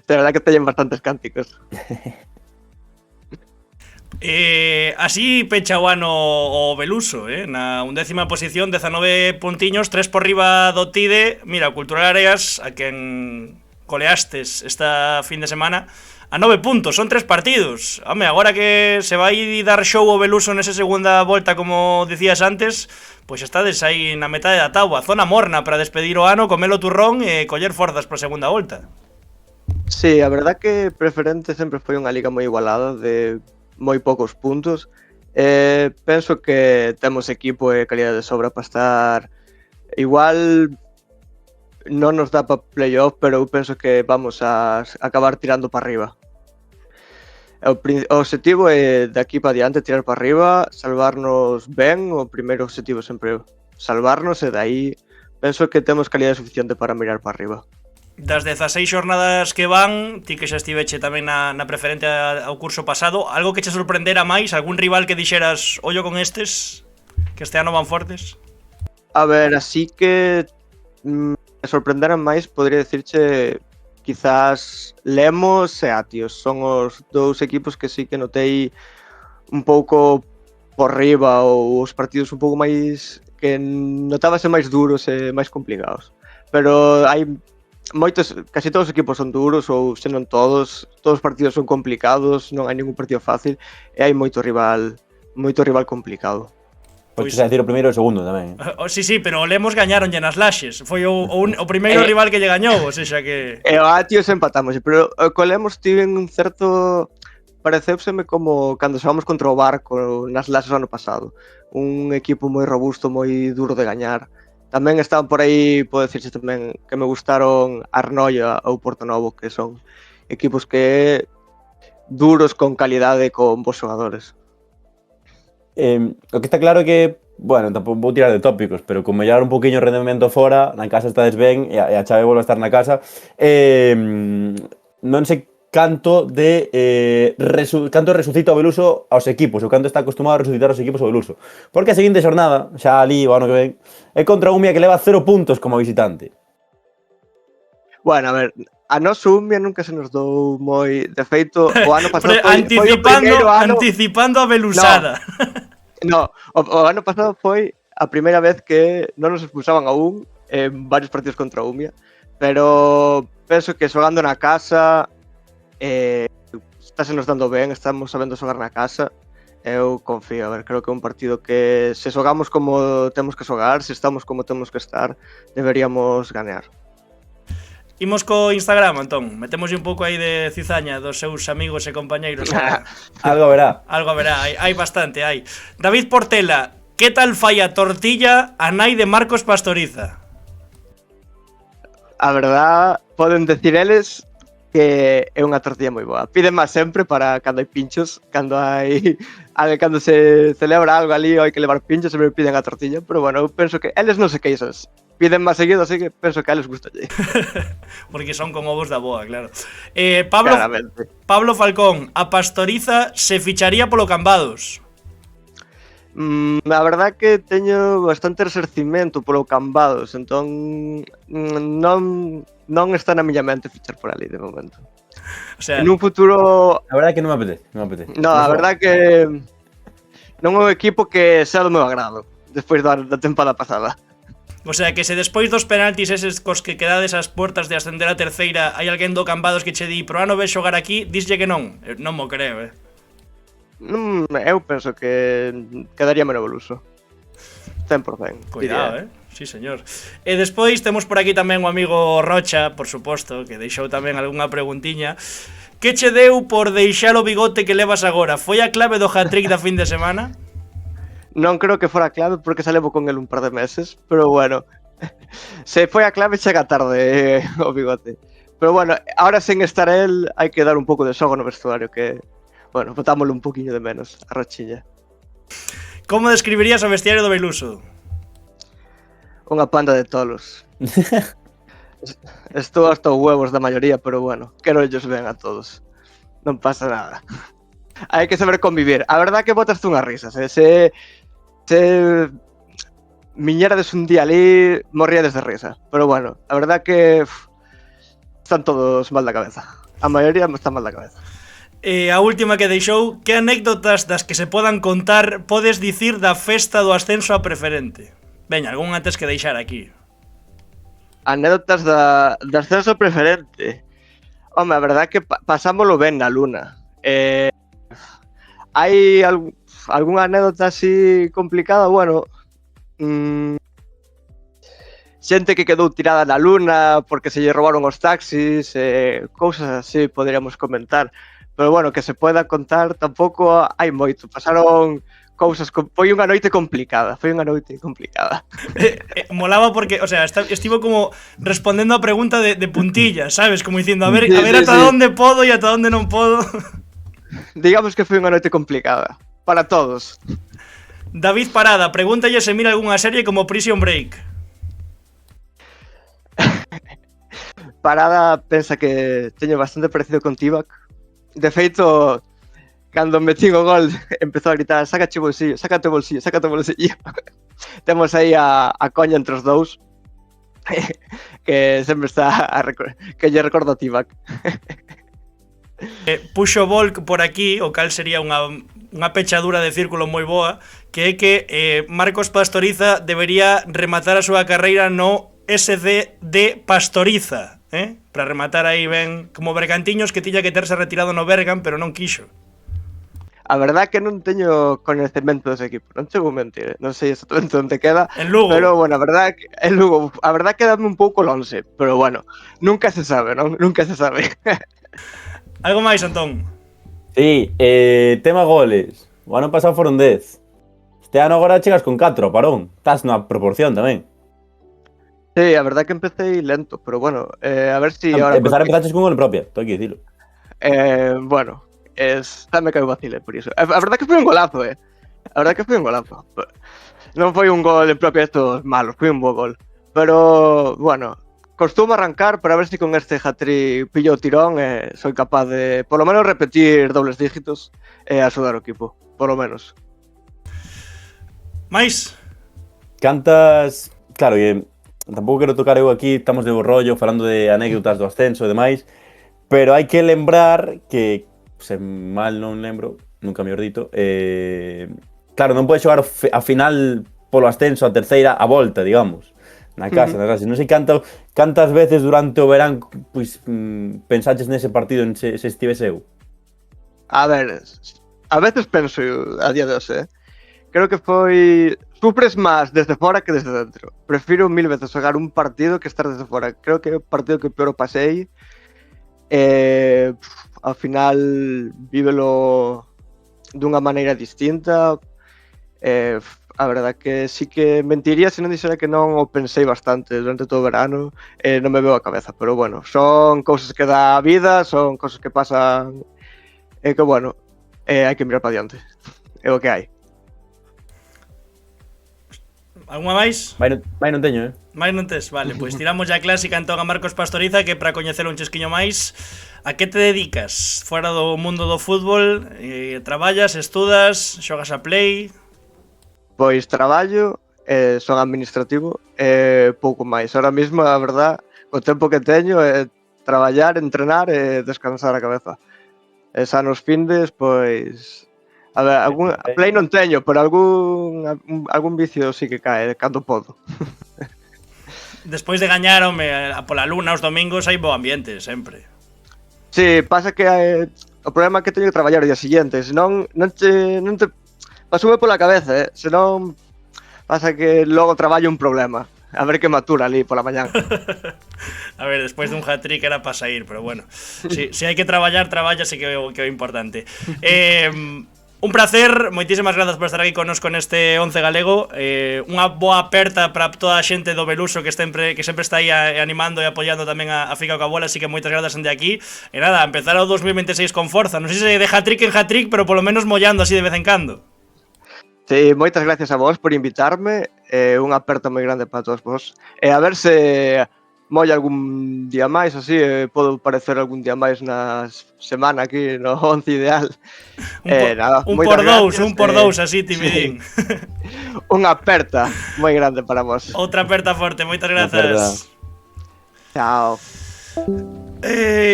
De verdad que teñen bastantes cánticos. Así pecha o ano o Beluso, na 11ª posición, 19 puntiños, 3 por riba do Tide. Mira, o Cultural Areas, a quen goleastes esta fin de semana a 9 puntos, son 3 partidos. Home, agora que se vai dar show o Beluso nesa segunda volta, como dicías antes, pois estades aí na metade da táboa, zona morna para despedir o ano, comer o turrón e coller forzas para a segunda volta. Sí, a verdad que Preferente sempre foi unha liga moi igualada, de moi poucos puntos. Penso que temos equipo e calidad de sobra para estar... Igual non nos dá para playoff, pero eu penso que vamos a acabar tirando para arriba. O objetivo é de aquí para diante tirar para arriba, salvarnos ben. O primeiro objetivo sempre salvarnos, e dai penso que temos calidad suficiente para mirar para arriba. Das 16 xornadas que van, ti que xa estiveche tamén na Preferente ao curso pasado, algo que che sorprendera máis? Algún rival que dixeras, ollo con estes, que este ano van fortes? A ver, así que me sorprenderan máis, podría dicirche quizás Lemos e Atios. Son os dous equipos que sí que notei un pouco por riba, ou os partidos un pouco máis que notábase máis duros e máis complicados. Pero hai moitos, casi todos os equipos son duros, ou se non todos os partidos son complicados, non hai ningún partido fácil e hai moito rival complicado. Pois a decir o primeiro e o segundo tamén. Sí, pero o Lemos gañaronlle nas Laxes. Foi o primeiro rival que lle gañou, ou seja que... E o Atios empatamos, pero co Lemos tiven un certo... Pareceuseme como cando xogamos contra o Barco nas Laxes ano pasado. Un equipo moi robusto, moi duro de gañar. Tamén estaban por aí, podo dicirse tamén, que me gustaron Arnoia ou Portonovo, que son equipos que duros, con calidade, con bons xogadores. O que está claro é que, bueno, tampouco vou tirar de tópicos, pero con mellorar un poquinho o rendemento fora, na casa estades ben e a chave volve a estar na casa, non sei canto resucita o Beluso aos equipos, ou canto está acostumado a resucitar os equipos o Beluso. Porque a seguinte xornada, xa ali o ano que ven, é contra Umia, que leva 0 puntos como visitante. Bueno, a ver, a noso Umia nunca se nos dou moi... De feito, o ano pasado foi o primeiro ano... Anticipando a belusada. No, o ano pasado foi a primeira vez que non nos expulsaban aún en varios partidos contra Umia, pero penso que xogando na casa está se nos dando ben, estamos sabendo xogar na casa. Eu confío, a ver, creo que é un partido que se xogamos como temos que xogar, se estamos como temos que estar, deberíamos gañar. Imos co Instagram, Antón. Metémoslle un pouco aí de cizaña dos seus amigos e compañeiros. Algo verá. Algo verá, hai bastante, hai. David Portela, que tal fai a tortilla a nai de Marcos Pastoriza? A verdad, poden decir eles que é unha tortilla moi boa. Piden máis sempre para cando hai pinchos, cando se celebra algo ali ou hai que levar pinchos, sempre piden a tortilla, pero bueno, eu penso que eles non se queixan. Piden máis seguido, así que penso que a eles gustalle. Porque son como ovos da boa, claro. Pablo Falcón, a Pastoriza se ficharía polo Cambados. A verdad que teño bastante resarcimento polo Cambados, entón non está na miña mente fichar por ali de momento. O sea, en un futuro... A verdade que non me apetece. No, a verdade que non é un equipo que sea do meu agrado despois da tempada pasada. O sea, que se despois dos penaltis eses cos que quedades as puertas de ascender a terceira hai alguén do Cambados que che di pro ano ves xogar aquí, dislle que non. Non mo creo, Eu penso que quedaría menos Beluso. 100%. Cuidado, Sí, señor. E despois temos por aquí tamén o amigo Rocha, por suposto, que deixou tamén algunha preguntiña. Que che deu por deixar o bigote que levas agora? Foi a clave do hat-trick da fin de semana? Non creo que fora clave porque xa levo con el un par de meses, pero bueno, se foi a clave chega tarde o bigote. Pero bueno, ahora sen estar el hai que dar un pouco de xogo no vestuario, que, bueno, botámoslo un poquinho de menos, a Rochilla. Como describirías o vestiario do Beluso? Unha panda de tolos. Estou hasta os huevos da maioría, pero bueno, quero ellos ben a todos. Non pasa nada. Hai que saber convivir. A verdad que botaste unhas risas, se miñerades un día ali, morríades de risa. Pero bueno, a verdad que están todos mal da cabeza. A maioría están mal da cabeza. A última que deixou, que anécdotas das que se podan contar podes dicir da festa do ascenso a Preferente? Veña, algún antes que deixar aquí. Anécdotas de ascenso preferente. Home, a verdad que pasámoslo ben na luna. Hai algunha anécdota así complicada, bueno, xente que quedou tirada na luna porque se lle roubaron os taxis, cousas así poderíamos comentar. Pero bueno, que se pueda contar tampouco hai moito. Pasaron cousas, foi unha noite complicada, Molaba porque, o sea, estivo como respondendo a pregunta de puntilla, sabes? Como diciendo, a ver Sí, ata onde podo e ata onde non podo. Digamos que foi unha noite complicada, para todos. David Parada, pregúntalle se mira algunha serie como Prison Break. Parada pensa que teño bastante parecido con Tibac. De feito, cando metín o gol, empezou a gritar: sácate o bolsillo, sácate o bolsillo, sácate o bolsillo. Temos aí a coña entre os dous, que sempre está que lle recorda a Tibac. Puxo Volk por aquí, o cal sería unha pechadura de círculo moi boa, que é que Marcos Pastoriza debería rematar a súa carreira no SD Pastoriza, para rematar aí ben como Bergantiños, que tiña que terse retirado no Bergan, pero non quixo. A verdad que non teño coñecemento dese equipo, non che vou mentir, non sei exactamente onde queda, En Lugo. pero bueno, a verdad que en Lugo, a verdad quedame un pouco lonxe, pero bueno, nunca se sabe, non? Nunca se sabe. Algo máis, Antón? Sí, tema goles. O ano pasado foron 10. Este ano agora chegas con 4, parón. Estás na proporción tamén. Sí, a verdad que empecé lento, pero bueno, a ver si ahora... Empezaches con gol propia, tengo que dicilo. Bueno, me cae vacile por iso. A verdad que foi un golazo, A verdad que foi un golazo. Non foi un gol en propia estos malos, foi un bo gol. Pero, bueno, costumo arrancar para ver si con este hat-trick pillo o tirón e soy capaz de, por lo menos, repetir dobles dígitos e axudar o equipo, por lo menos. Mais? Cantas... Claro, que tampouco quero tocar eu aquí, estamos de bo rollo falando de anécdotas do ascenso e demais, pero hai que lembrar que, se mal non lembro, nunca mellor dito, claro, non pode xogar a final polo ascenso a terceira a volta, digamos, na casa, na casa. Non sei cantas veces durante o verán pois pensaches nese partido se estivese eu. A ver, a veces penso a día de hoxe, creo que foi... Sufres máis desde fora que desde dentro. Prefiro 1000 veces xogar un partido que estar desde fora. Creo que é o partido que peor o pasei. Ao final, vívelo dunha maneira distinta. A verdade que sí que mentiría se non dixera que non o pensei bastante durante todo o verano. Non me veo a cabeza, pero bueno, son cousas que dá a vida, son cousas que pasan e que bueno, hai que mirar para diante. É o que hai. Alguna máis? Vai non teño, Mais non tes? Vale, pois tiramos ya a clásica entón a Marcos Pastoriza, que para coñecelo un chesquiño máis, a que te dedicas? Fora do mundo do fútbol, traballas, estudas, xogas a play? Pois traballo, son administrativo pouco máis. Ahora mesmo, a verdad, o tempo que teño é traballar, entrenar e descansar a cabeza. E xa nos findes, pois... A ver, a play non teño, pero algún vicio sí que cae, cando podo. Despois de gañar, home, pola luna os domingos hai bo ambiente, sempre. Sí, pasa que o problema é que teño que traballar o día siguiente, senón non te pasoume pola cabeza, senón pasa que logo traballo un problema. A ver que matura ali pola mañán. A ver, despois dun hat-trick era para sair, pero bueno. Si hai que traballar, traballa, sí que é o importante. Un placer, moitísimas grazas por estar aquí connosco neste 11 galego. Unha boa aperta para toda a xente do Beluso que sempre está aí animando e apoiando tamén a Fica coa Bola, así que moitas grazas de aquí. E nada, empezar o 2026 con forza. Non sei se de hat-trick en hat-trick, pero polo menos mollando así de vez en cando. Sí, moitas gracias a vos por invitarme. Unha aperta moi grande para todos vos. A ver se molla algún día máis, así, podo aparecer algún día máis na semana aquí no 11 ideal. Un por dous, así, timidín. Sí. Unha aperta moi grande para vos. Outra aperta forte, moitas grazas. Chao.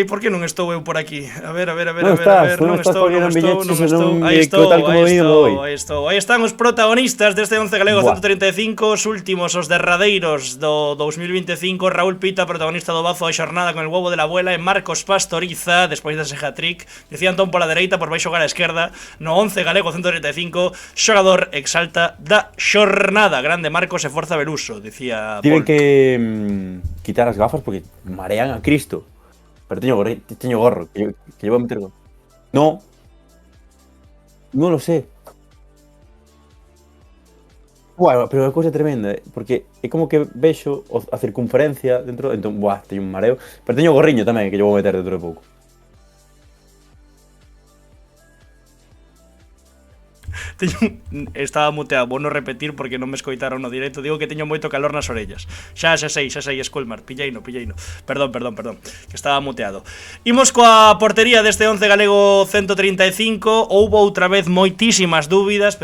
Por que non estou eu por aquí? A ver, Non estás poniendo billetes, non Aí tal como digo hoy. Aí están os protagonistas deste 11 galego Buah. 135, os últimos, os derradeiros do 2025. Raúl Pita, protagonista do bazo da xornada con el huevo de la abuela, e Marcos Pastoriza, despois dese hat-trick, decía Antón pola dereita, por vai xogar a esquerda, no 11 galego 135, xogador exalta da xornada. Grande Marcos e forza Beruso, decía Tiven Paul. que quitar as gafas porque marean a Cristo. Pero teño gorro, que yo voy a meter gorro. No lo sé. Bueno, pero é cousa tremenda, porque é como que vexo a circunferencia dentro, entón, teño un mareo. Pero teño gorriño tamén, que yo vou meter dentro de pouco. Estaba muteado, vou non repetir porque non me escoitaron no directo. Digo que teño moito calor nas orellas. Xa sei, Escolmar, pilleino. Perdón, que estaba muteado. Imos coa portería deste 11 galego 135. Houbo outra vez moitísimas dúbidas,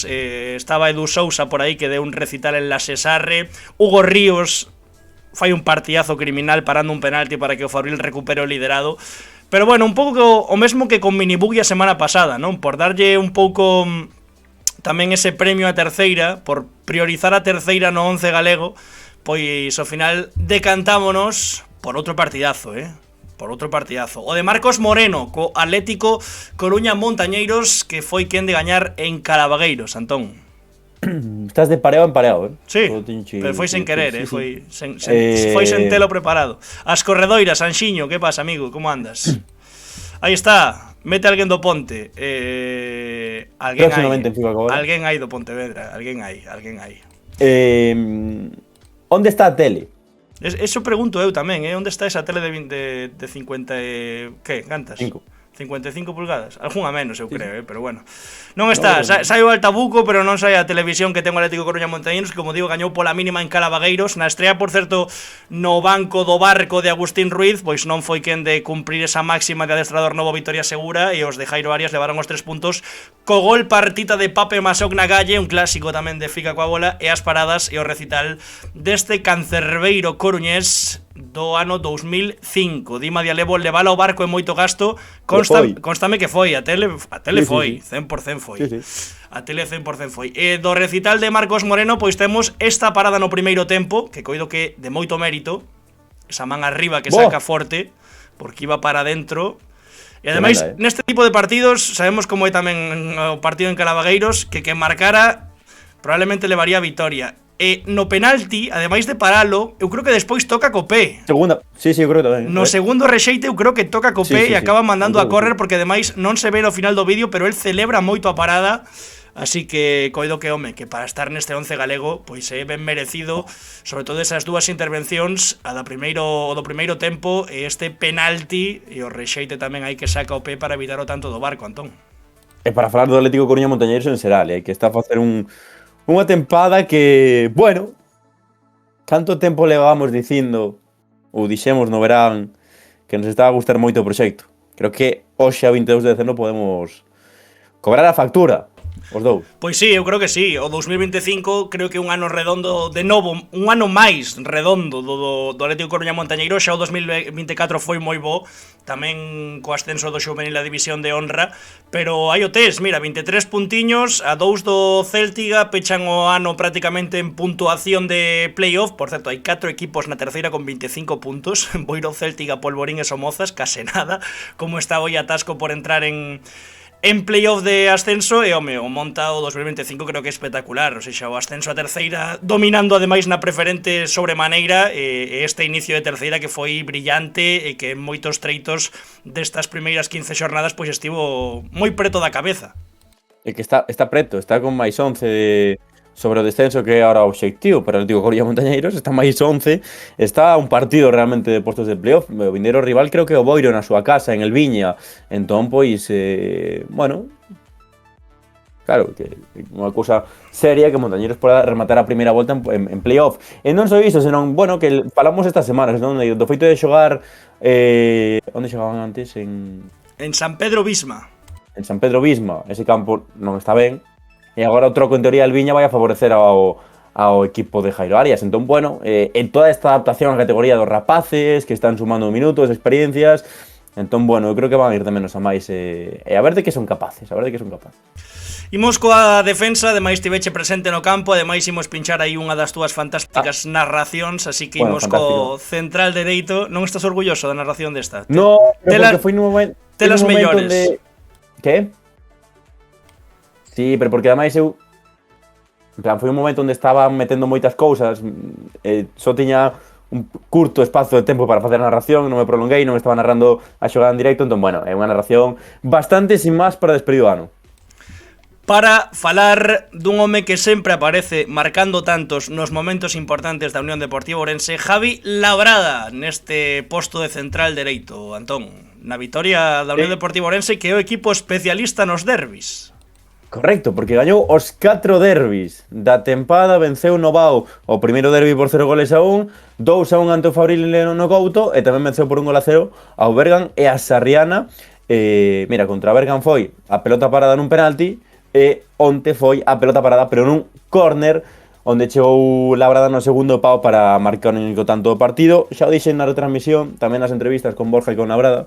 estaba Edu Sousa por aí que deu un recital en la Cesarre. Hugo Ríos fai un partidazo criminal parando un penalti para que o Fabril recupere o liderado. Pero bueno, un pouco o mesmo que con Minibugui a semana pasada, non? Por darlle un pouco tamén ese premio a terceira, por priorizar a terceira no 11 galego, pois ao final decantámonos por outro partidazo, por outro partidazo. O de Marcos Moreno, co Atlético Coruña Montañeiros, que foi quen de gañar en Calabagueiros, Antón. Estás de pareado en pareado, Sí, pero foi sen querer, foi sen telo preparado. As corredoiras, Anxiño, que pasa, amigo? Como andas? Aí está, mete alguén do Ponte. Alguén hai do Pontevedra, alguén hai. Onde está a tele? Eso pregunto eu tamén, onde está esa tele de 50 que, cantas? 55 pulgadas, algunha menos eu creo, pero bueno. Non está, sai o Altabuco, pero non sai a televisión que ten o Atlético Coruña Montañeiros, que como digo, gañou pola mínima en Calabagueiros, na estrea, por certo, no banco do barco de Agustín Ruiz, pois non foi quen de cumprir esa máxima de adestrador novo Vitoria Segura, e os de Jairo Arias levaron os 3 puntos co gol partita de Pape Masok na Galle, un clásico tamén de Fica coa bola, e as paradas e o recital deste cancerbeiro coruñés do ano 2005. Dima Dialevo levala o barco en moito gasto. Constame que foi, a tele foi, 100% foi. A tele 100% foi. Do recital de Marcos Moreno, pois temos esta parada no primeiro tempo, que coido que de moito mérito, esa man arriba que saca forte, porque iba para dentro. E ademais, neste tipo de partidos, sabemos como é tamén o partido en Calabagueiros, que marcara probablemente levaría a vitoria. E no penalti, ademais de paralo, eu creo que despois toca co pé. Segunda, sí, eu creo que tamén. No segundo rexeite eu creo que toca co pé e acaba mandando a córrer, porque ademais non se ve no final do vídeo, pero el celebra moito a parada. Así que coido que, home, que para estar neste 11 galego, pois é ben merecido, sobre todo esas dúas intervencións, a do primeiro tempo, e este penalti, e o rexeite tamén hai que saca o pé para evitar o tanto do barco, Antón. E para falar do Atlético Coruña Montañeiros en xeral, que está a facer unha tempada que, bueno, canto tempo levamos dicindo, ou dixemos no verán, que nos está a gustar moito o proxecto. Creo que hoxe a 22 de decembro podemos cobrar a factura, os dous. Pois sí, eu creo que sí. O 2025 creo que é un ano redondo, de novo, un ano máis redondo do Atlético Coruña Montañeiro. Xa o 2024 foi moi bo, tamén co ascenso do xuvenil a división de honra, pero hai o test, mira, 23 puntiños, a 2 do Céltiga, pechan o ano prácticamente en puntuación de playoff. Por certo, hai 4 equipos na terceira con 25 puntos, Boiro, Céltiga, Polvorín e Somozas, case nada, como está hoy atasco por entrar en playoff de ascenso. E, home, o monta o 2025 creo que é espectacular, o sea, o ascenso a terceira dominando ademais na preferente sobremaneira, e este inicio de terceira que foi brillante e que en moitos treitos destas primeiras 15 xornadas pois estivo moi preto da cabeza. E que está preto, está con máis 11 sobre o descenso, que é ahora o obxectivo para o Atlético Coruña Montañeiros, está máis 11, está un partido realmente de postos de playoff. O vindeiro rival creo que é o Boiro na súa casa, en el Viña, entón, pois, bueno, claro, que unha cousa seria que Montañeiros poda rematar a primeira volta en playoff. E non só iso, senón, bueno, que falamos estas semanas, non? Do feito de xogar, onde xogaban antes? En San Pedro Bisma. En San Pedro Bisma, ese campo non está ben. E agora o troco en teoría del Viña vai a favorecer ao ao equipo de Jairo Arias. Entón, bueno, en toda esta adaptación á categoría dos rapaces que están sumando minutos, experiencias, entón, bueno, eu creo que van a ir de menos a máis e a ver de que son capaces, Imos coa defensa, ademais tiveche presente no campo, ademais imos pinchar aí unha das túas fantásticas narracións, así que imos co central dereito. Non estás orgulloso da narración desta? No, pero porque foi nun momento... Telas mellores. Que? Sí, pero porque ademais eu... En plan, foi un momento onde estaba metendo moitas cousas, só tiña un curto espazo de tempo para facer a narración, non me prolonguei, non estaba narrando a xogada en directo, entón, bueno, é unha narración bastante sin máis para despedir o ano. Para falar dun home que sempre aparece marcando tantos nos momentos importantes da Unión Deportiva Ourense, Javi Labrada, neste posto de central dereito, Antón, na vitoria da Unión Deportiva Ourense, que é o equipo especialista nos derbis. Correcto, porque gañou os 4 derbis da tempada, venceu no Vao o primeiro derbi por 0-1, 2-1 ante o Fabril no Couto, e tamén venceu por 1-0 ao Bergan e a Sarriana. Mira, contra a Bergan foi a pelota parada nun penalti, e onte foi a pelota parada pero nun córner onde chegou Labrada no segundo pau para marcar un único tanto do partido. Xa o dixen na retransmisión, tamén nas entrevistas con Borja e con Labrada,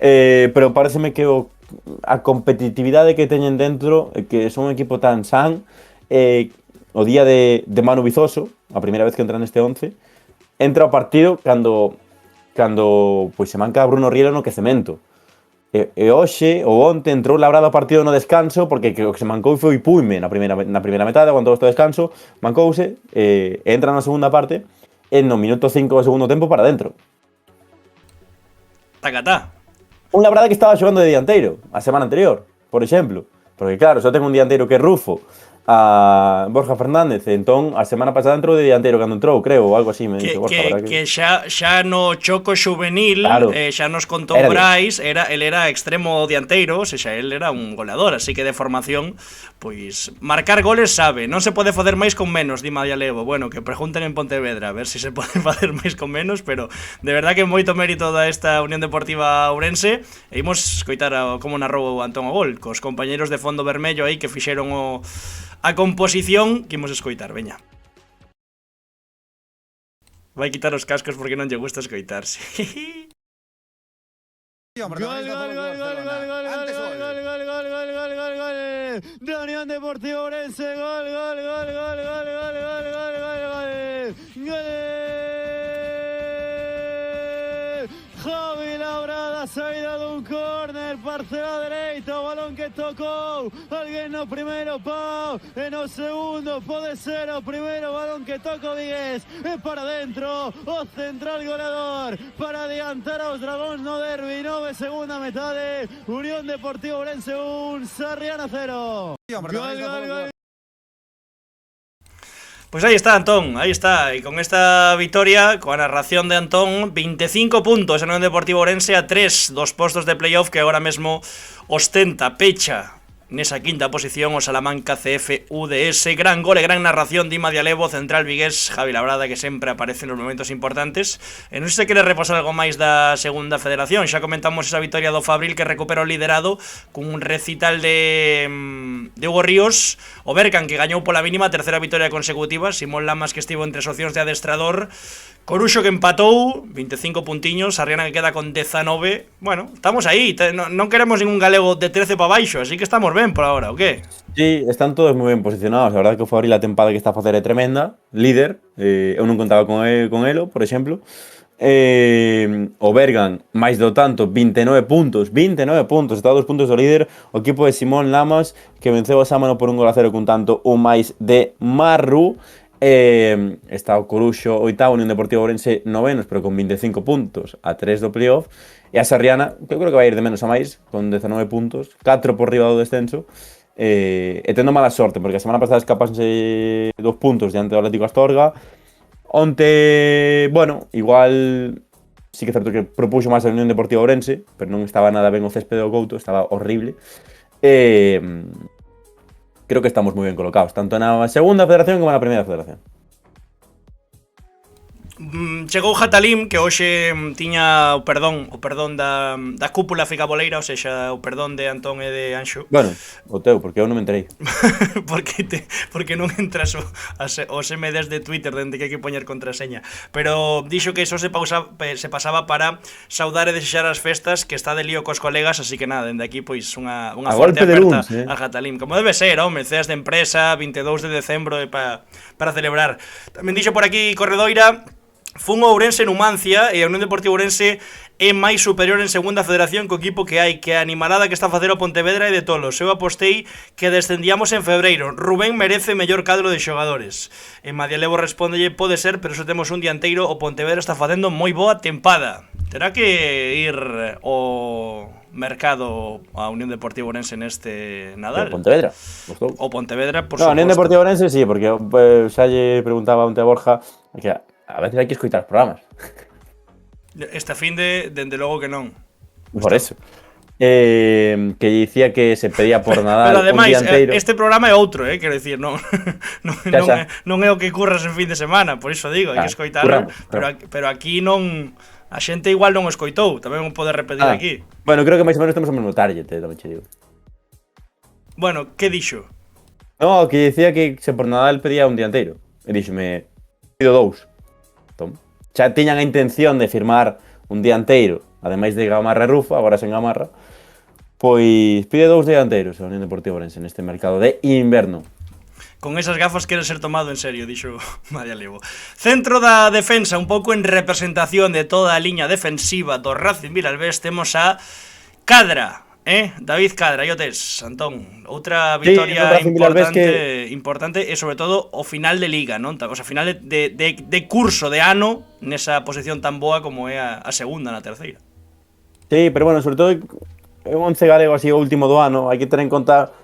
pero pareceme que a competitividade que teñen dentro, que son un equipo tan san, o día de Manu Vizoso, a primeira vez que entra neste 11, entra ao partido cando pois se manca Bruno Rielo no quecemento. E hoxe, ou onte, entrou Labrada ao partido no descanso, porque o que se mancou foi Puime na primeira metade, aguantou este descanso, mancouse, entra na segunda parte, e no minuto 5 do segundo tempo para dentro. Tacatá. Un Labrada que estaba xogando de dianteiro a semana anterior, por exemplo. Porque claro, só ten un dianteiro que é Rufo, a Borja Fernández, entón a semana pasada entrou de dianteiro cando entrou, creo, ou algo así me dixo Borja, que xa no choco xuvenil, claro, xa nos contou Brais, el era extremo dianteiro, ou seja, el era un goleador, así que de formación, pois marcar goles sabe, non se pode facer máis con menos, di Madia Levo. Bueno, que pregunten en Pontevedra a ver se se pode facer máis con menos, pero de verdad que moito mérito da esta Unión Deportiva Ourense, e imos escoitar como narrou Antón o gol, cos compañeiros de fondo vermello aí que fixeron a composición que imos escoitar, veña. Vai quitar os cascos porque non lle gusta escoitarse. Gol de Unión Deportiva Ourense, gol. Javi Labrada, saída dun córner, parcela dereita, o balón que tocou alguén no primeiro pau, e no segundo pode ser o primeiro balón que toca o Vigués, e para dentro o central goleador para adiantar aos dragóns no derbi. 9 segunda metade, Unión Deportiva Ourense 1, Sarriana 0. Gol. Pois aí está, Antón, aí está. E con esta vitoria, coa narración de Antón, 25 puntos en Unión Deportiva Ourense a 3 dos postos de playoff que agora mesmo ostenta, pecha nesa quinta posición o Salamanca CF UDS. Gran gol e gran narración de Ima Dialevo, central vigués, Javi Labrada, que sempre aparece nos momentos importantes. E non sei se quere repasar algo máis da segunda federación. Xa comentamos esa vitoria do Fabril que recupera o liderado cun recital de Hugo Ríos. O Bercan que gañou pola mínima, terceira vitoria consecutiva. Simón Lamas que estivo entre as opcións de adestrador. Coruxo que empatou, 25 puntiños, Sarriana que queda con 19. Bueno, estamos aí, non queremos ningún galego de 13 para baixo, así que estamos ben por ahora, o qué? Sí, están todos moi ben posicionados. A verdade que o Fabril a tempada que está a facer é tremenda, líder, eu non contaba con elo, por exemplo. O Bergan, máis do tanto, 29 puntos, está a 2 puntos do líder. O equipo de Simón Lamas, que venceu a Sámano por 1-0 cun tanto, un máis de Marru. Está o Coruxo oitavo, Unión Deportiva Ourense novenos, pero con 25 puntos a 3 do playoff, e a Sarriana, que eu creo que vai ir de menos a máis, con 19 puntos, 4 por riba do descenso, e tendo mala sorte, porque a semana pasada escapanse 2 puntos diante do Atlético Astorga. Onte, bueno, igual sí que é certo que propuxo máis a Unión Deportiva Ourense, pero non estaba nada ben o céspede do Couto, estaba horrible. Creo que estamos moi ben colocados, tanto na segunda federación como na primeira federación. Chegou Jatalim, que hoxe tiña o perdón da cúpula ficaboleira, ou seja, o perdón de Antón e de Anxo. Bueno, o teu, porque eu non me enterei. porque non entras os MDs de Twitter dende que hai que poñer contraseña. Pero dixo que iso se pasaba para saudar e desexar as festas, que está de lío cos colegas, así que nada, dende aquí pois unha forte aperta a Jatalim. Como debe ser, home, ceas de empresa, 22 de decembro para celebrar. Tamén dixo por aquí Corredoira, fun o Ourense Numancia e a Unión Deportiva Ourense é máis superior en segunda federación co equipo que hai, que a animalada que está a facer o Pontevedra e de tolos. Eu apostei que descendíamos en febreiro. Rubén merece mellor cadro de xogadores. E Madialevo respóndelle, pode ser, pero só temos un dianteiro, o Pontevedra está facendo moi boa tempada. Terá que ir o mercado a Unión Deportiva Ourense neste Nadal. O Pontevedra. O Pontevedra, por suposto. suposto. A Unión Deportiva Ourense sí, porque xa lle preguntaba onte a Borja que a veces hai que escoitar os programas. Esta fin dende logo que non. Por eso. Que dicía que se pedía por Nadal. Pero ademais, un dianteiro. este programa é outro, quero dicir, non é o que curras en fin de semana, por iso digo, hai que escoitarlo, pero aquí non. A xente igual non o escoitou, tamén o pode repetir aquí. Bueno, creo que máis ou menos temos o mesmo target, tamén che digo. Bueno, que dixo? No, que dicía que se por Nadal pedía un dianteiro. E díxome, pido 2. Xa tiñan a intención de firmar un dianteiro, ademais de Gamarra e Rufa, agora sen Gamarra, pois pide 2 dianteiros a Unión Deportiva Ourense neste mercado de inverno. Con esas gafas quere ser tomado en serio, dixo Madialevo. Centro da defensa, un pouco en representación de toda a liña defensiva do Racing Vilalbés, temos a Cadra. David Cadra, yo tes, Antón. Outra victoria importante e sobre todo o final de liga, non? O sea, final de curso de ano nesa posición tan boa como é a segunda na terceira. Sí, pero bueno, sobre todo é un 11 galego así o último do ano, hai que ter en conta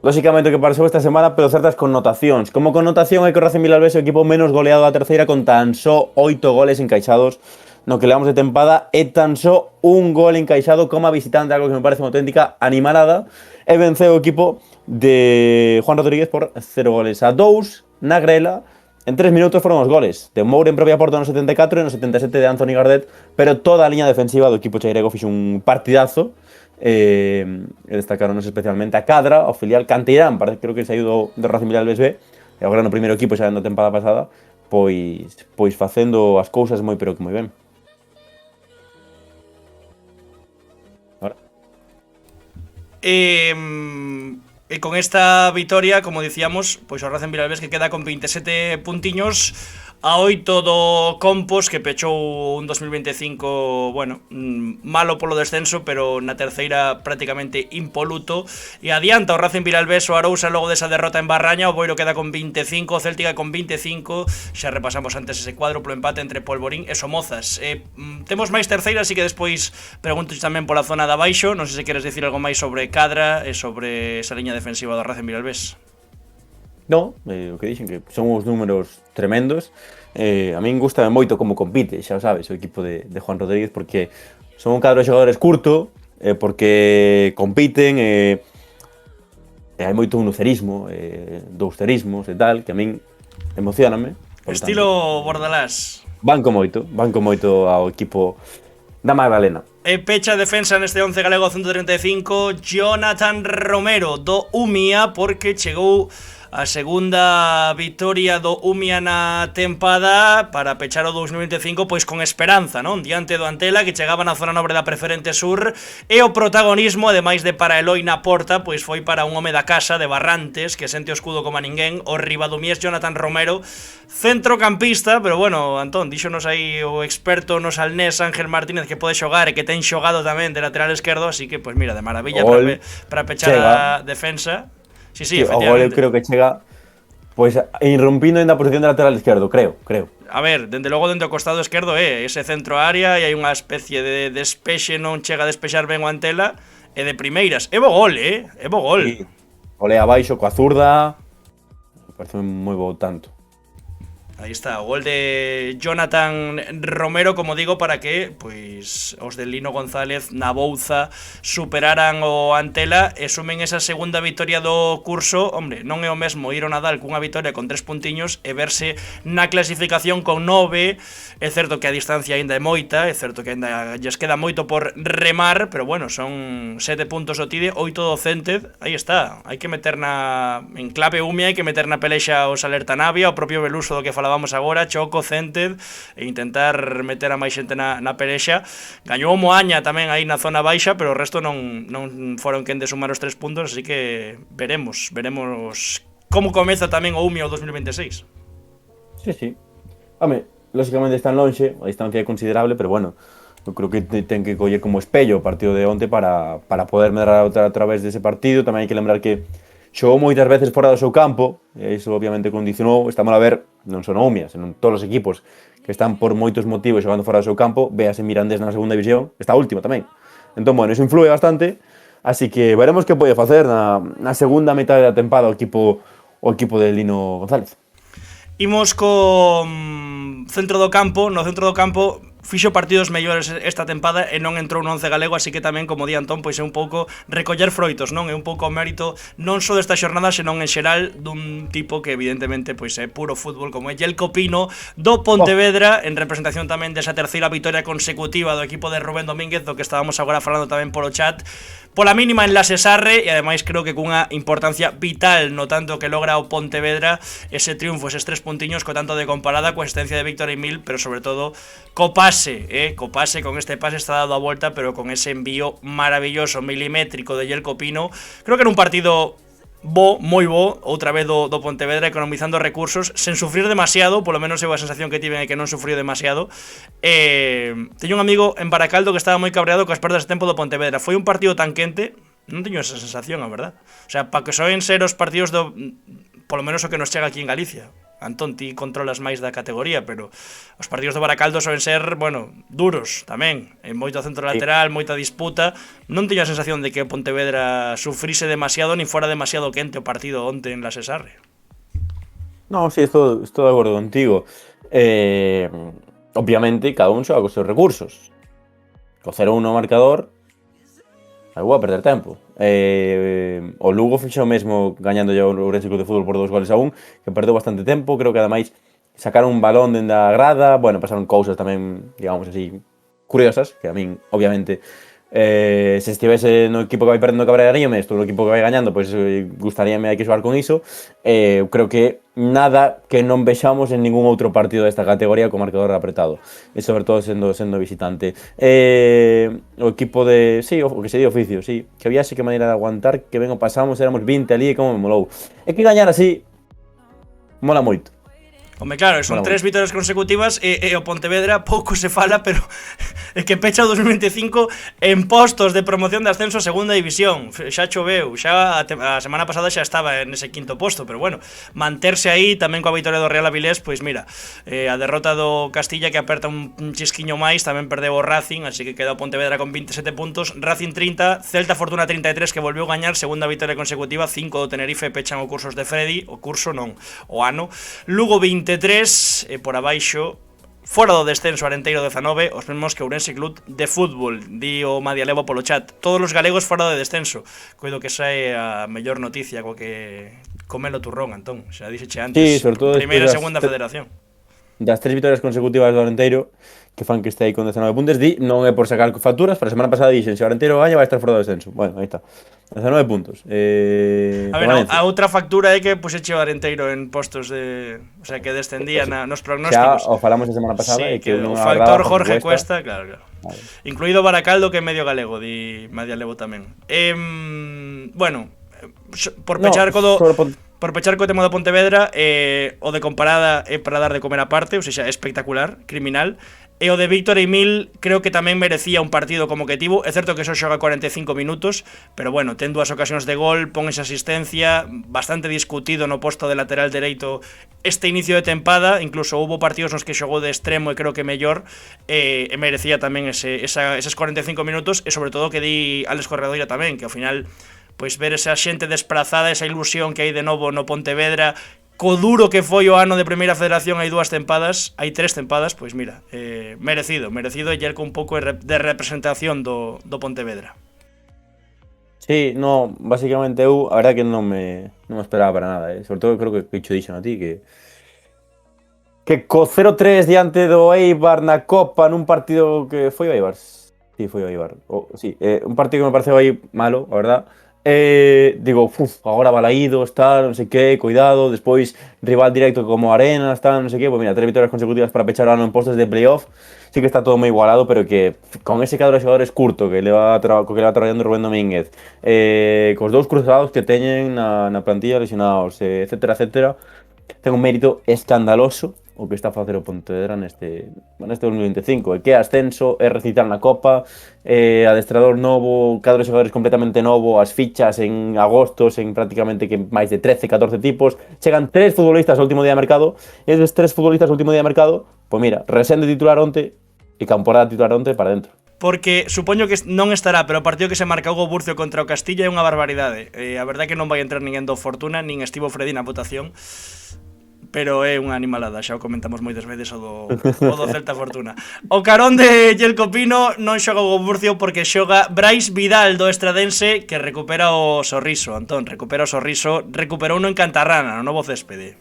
lógicamente o que pasou esta semana, pero certas connotacións. Como connotación é que o Racing Vilalbés é o equipo menos goleado da terceira con tan só 8 goles encaixados no que levamos de tempada e tan só un gol encaixado como visitante, algo que me parece unha auténtica animalada, e venceu o equipo de Juan Rodríguez por 0 goles a 2 na grela. En 3 minutos foron os goles de Moure en propia porta no 74 e no 77 de Anthony Gardet, pero toda a liña defensiva do equipo chairego fixo un partidazo. E destacaron especialmente a Cadra, o filial Canteirán, creo que saiu do Racing Vilalbés B, e agora no primeiro equipo xa na tempada pasada, pois facendo as cousas moi pero que moi ben. E con esta vitoria, como dicíamos, pois o Racing Vilalbés que queda con 27 puntiños a 8 do Compos, que pechou un 2025, bueno, malo polo descenso, pero na terceira prácticamente impoluto, e adianta o Racing Vilalbés o Arousa logo desa derrota en Barraña. O Boiro queda con 25, o Céltica con 25, xa repasamos antes ese cuadro polo empate entre Polvorín e Somozas. Temos máis terceira, así que despois pregunto tamén pola zona de abaixo, non sei se queres dicir algo máis sobre Cadra e sobre esa liña defensiva do Racing Vilalbés. No, o que dixen que son uns números tremendos. A min gustame moito como compite, xa o sabes, o equipo de Juan Rodríguez, porque son un cadro de xogadores curto, porque compiten, e hai moito unucerismo, dousterismos e tal, que a min emocioname. Estilo Bordalás. Banco moito ao equipo da Magdalena. E pecha defensa neste 11 galego 135 Jonathan Romero do Umia, porque chegou a segunda vitoria do Umia na tempada para pechar o 2025 pois con esperanza, non? Diante do Antela, que chegaba na zona nobre da Preferente Sur, e o protagonismo, ademais de para Eloi na porta, pois foi para un home da casa de Barrantes, que sente o escudo como a ninguén, o ribadumiés Jonathan Romero, centrocampista, pero bueno, Antón, díxonos aí o experto no Salnés Ángel Martínez que pode xogar e que ten xogado tamén de lateral esquerdo, así que, pois mira, de maravilla para pechar a defensa. Sí, o gol eu creo que chega pois irrompindo en a posición de lateral esquerdo, creo. A ver, dende logo dende o costado esquerdo ese centro área e hai unha especie de despexe, non chega a despexar ben o Antela, e de primeiras, é bo gol, é bo gol. Sí. Ole abaixo coa zurda, me parece moi bo tanto. Aí está, o gol de Jonathan Romero, como digo, para que pois os de Lino González na Bouza superaran o Antela e sumen esa segunda vitoria do curso. Hombre, non é o mesmo ir ao Nadal cunha vitoria con 3 puntiños e verse na clasificación con 9. É certo que a distancia aínda é moita, é certo que aínda lles queda moito por remar, pero bueno, son 7 puntos o Tide, 8 do Cented. Aí está, hai que meter en clave Umia, hai que meter na pelexa o Salerta Navia, o propio Beluso do que falábamos agora, Choco, Cented, e intentar meter a máis xente na pelexa. Gañou o Moaña tamén aí na zona baixa, pero o resto non foron quen de sumar os 3 puntos, así que veremos como comeza tamén o Umia o 2026. Sí. Home, lógicamente están lonxe, a distancia é considerable, pero bueno, eu creo que ten que coller como espello o partido de onte para poder medrar a través dese partido. Tamén hai que lembrar que xogou moitas veces fora do seu campo, e iso obviamente condicionou. Estamos a ver, non só no Umia, senón todos os equipos que están por moitos motivos xogando fora do seu campo. Véase Mirandés na segunda división, está última tamén. Entón, bueno, iso influe bastante, así que veremos que pode facer na segunda metade da tempada o equipo de Lino González. Imos con centro do campo. No centro do campo fixo partidos mellores esta tempada e non entrou no 11 galego, así que tamén, como di Antón, pois é un pouco recoller froitos, non? É un pouco o mérito non só desta xornada, senón en xeral dun tipo que evidentemente pois é puro fútbol, como é Jelko Pino do Pontevedra, en representación tamén desa terceira vitoria consecutiva do equipo de Rubén Domínguez, do que estábamos agora falando tamén polo chat, pola mínima en la Sesarre, e ademais creo que cunha importancia vital no tanto que logra o Pontevedra ese triunfo, eses 3 puntiños, co tanto de comparada coa asistencia de Víctor Emil, pero sobre todo co pase con este pase está dado a volta, pero con ese envío maravilloso, milimétrico de Jelko Pino. Creo que era un partido moi bo, outra vez do Pontevedra, economizando recursos, sen sufrir demasiado, polo menos eu a sensación que tiven é que non sufriu demasiado. Teño un amigo en Baracaldo que estaba moi cabreado coas perdas de tempo do Pontevedra. Foi un partido tan quente, non teño esa sensación, a verdad. O sea, para que soen ser os partidos polo menos o que nos chega aquí en Galicia. Antón, ti controlas máis da categoría, pero os partidos do Baracaldo soen ser, bueno, duros tamén, en moito centro lateral, moita disputa. Non teño a sensación de que Pontevedra sufrise demasiado nin fora demasiado quente o partido onte en la Sesarre. No, sí, estou de acordo contigo. Obviamente, cada un xoga cos seus recursos. Co 0-1 no marcador, vou a perder tempo. O Lugo fixo o mesmo gañando o Ourense Club de Fútbol por 2-1, que perdeu bastante tempo. Creo que ademais sacaron un balón dende a grada. Bueno, pasaron cousas tamén, digamos así, curiosas, que a min, obviamente, se estivese no equipo que vai perdendo cabrearíame, estou no equipo que vai gañando, pois gustaríame hai que xogar con iso. Creo que nada que non vexamos en ningún outro partido desta categoría co marcador apretado, e sobre todo sendo visitante. O equipo de... Sí, o que se di oficio, sí, que había que maneira de aguantar, que ben o pasamos, éramos 20 ali, e como me molou. É que gañar así mola moito. Home, claro, son 3 vitorias consecutivas e o Pontevedra pouco se fala, pero é que pecha o 2025 en postos de promoción de ascenso a segunda división. Xa choveu, xa a semana pasada xa estaba en ese quinto posto, pero bueno, manterse aí tamén coa vitoria do Real Avilés, pois mira, a derrota do Castilla que aperta un chisquiño máis, tamén perdeu o Racing, así que queda o Pontevedra con 27 puntos, Racing 30, Celta Fortuna 33, que volveu a gañar, segunda vitoria consecutiva, 5 do Tenerife, pechan o cursos de Freddy, o curso non, o ano, Lugo 23, e por abaixo, fora do descenso, Arenteiro 19, os mesmos que Ourense Club de Fútbol, di o Madialevo polo chat. Todos os galegos fora de descenso. Coido que esa é a mellor noticia coa que comelo turrón, Antón. Xa dixeche antes, sí, sobre todo primeira e segunda federación. Das 3 vitorias consecutivas do Arenteiro, que fan que este aí con 19 puntos, non é por sacar facturas, pero a semana pasada dixen, se o Arenteiro gaña vai estar fora do descenso. Bueno, aí está. 19 puntos. A ver, a outra factura é que puxeche o Arenteiro en postos de... O sea, que descendía nos prognósticos. Xa o falamos a semana pasada, sí, e que o factor Jorge Cuesta, claro. Vale. Incluído Baracaldo, que é medio galego, di Madialevo tamén. Bueno, por pechar Por pechar co tema do Pontevedra, o de comparada é para dar de comer aparte, ou seja, espectacular, criminal. E o de Víctor Emil creo que tamén merecía un partido como que tivo. É certo que só xoga 45 minutos, pero bueno, ten 2 ocasións de gol, pon esa asistencia, bastante discutido no posto de lateral dereito este inicio de tempada, incluso houbo partidos nos que xogou de extremo e creo que mellor, e merecía tamén eses 45 minutos, e sobre todo que di Alex Corredoira tamén, que ao final pois ver esa xente desprazada, esa ilusión que hai de novo no Pontevedra, co duro que foi o ano de Primeira Federación hai 3 tempadas, pois mira, merecido e ller con un pouco de representación do Pontevedra. Sí, no, basicamente eu, a verdad que non me esperaba para nada, sobre todo creo que cho dixen a ti, que co 0-3 diante do Eibar na Copa nun partido que foi o Eibar. Sí, foi o Eibar. Sí, un partido que me pareceu aí malo, a verdad. Digo, agora balaídos, tal, non sei que, cuidado, despois rival directo como Arenas, tal, non sei que, pois mira, 3 vitorias consecutivas para pechar o ano en postos de playoff. Sí que está todo moi igualado, pero que con ese cadro de xogadores curto que le va traballando Rubén Domínguez, cos 2 cruzados que teñen na plantilla lesionados, etcétera, etcétera, ten un mérito escandaloso o que está a facer o Pontevedra neste 2025, que é ascenso, é recitar na Copa, adestrador novo, cadro de xogadores completamente novo, as fichas en agosto, en prácticamente que máis de 13, 14 tipos, chegan 3 futbolistas ao último día de mercado, e esos 3 futbolistas ao último día de mercado, pois mira, Resende titular onte e Camporada titular onte para dentro. Porque supoño que non estará, pero o partido que se marca Hugo Burcio contra o Castilla é unha barbaridade. A verdade é que non vai entrar ninguén do Fortuna, nin Estivo Freddy na votación, pero é unha animalada, xa o comentamos moitas veces o do Celta Fortuna. O carón de Yelko Pino non xoga o Burcio porque xoga Brais Vidal do Estradense, que recupera o sorriso, Antón, recuperou no en Cantarrana, no novo céspede.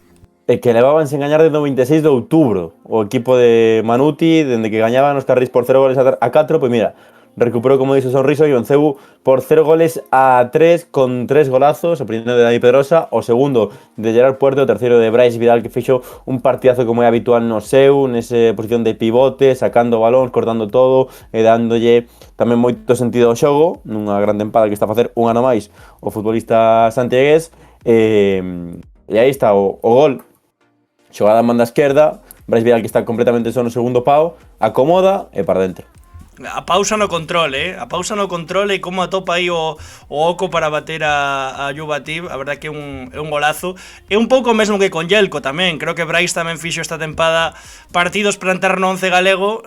E que levaban sen gañar desde o 26 de outubro o equipo de Manuti, dende que gañaban os Carrís por 0 goles a 4, pois mira, recuperou, como dixo Sorriso, e venceu por 0 goles a 3 con 3 golazos, o primeiro de Dani Pedrosa, o segundo de Gerard Puerto, o terceiro de Brais Vidal, que fixo un partidazo como é habitual no seu, nesa posición de pivote, sacando balóns, cortando todo e dándolle tamén moito sentido ao xogo, nunha gran tempada que está a facer un ano máis o futbolista santiagués, e aí está o gol, xogada en banda esquerda, Brais Vidal que está completamente só no segundo pau, acomoda e para dentro. A pausa no control, a pausa no control e como atopa aí o oco para bater a Yubatib, a verdad que é un golazo. É un pouco mesmo que con Yelko tamén, creo que Brais tamén fixo esta tempada partidos para entrar no 11 galego,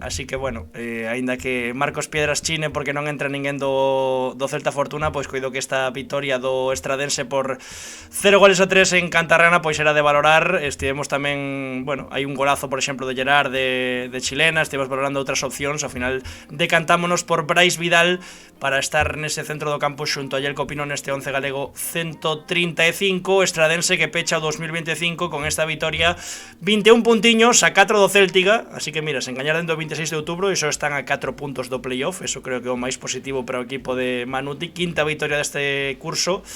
así que bueno, aínda que Marcos Piedras chine porque non entra ninguén do Celta Fortuna, pois coido que esta vitoria do Estradense por 0 goles a 3 en Cantarrana pois era de valorar. Estivemos tamén, bueno, hai un golazo por exemplo de Gerard de chilena, estivemos valorando outras opcións. Ao final decantámonos por Brais Vidal para estar nese centro do campo xunto a Yelko Pino neste 11 galego 135, Estradense que pecha o 2025 con esta vitoria 21 puntiños a 4 do Céltiga, así que mira, sen gañar dentro do 26 de outubro e só están a 4 puntos do playoff, eso creo que é o máis positivo para o equipo de Manuti, quinta vitoria deste curso,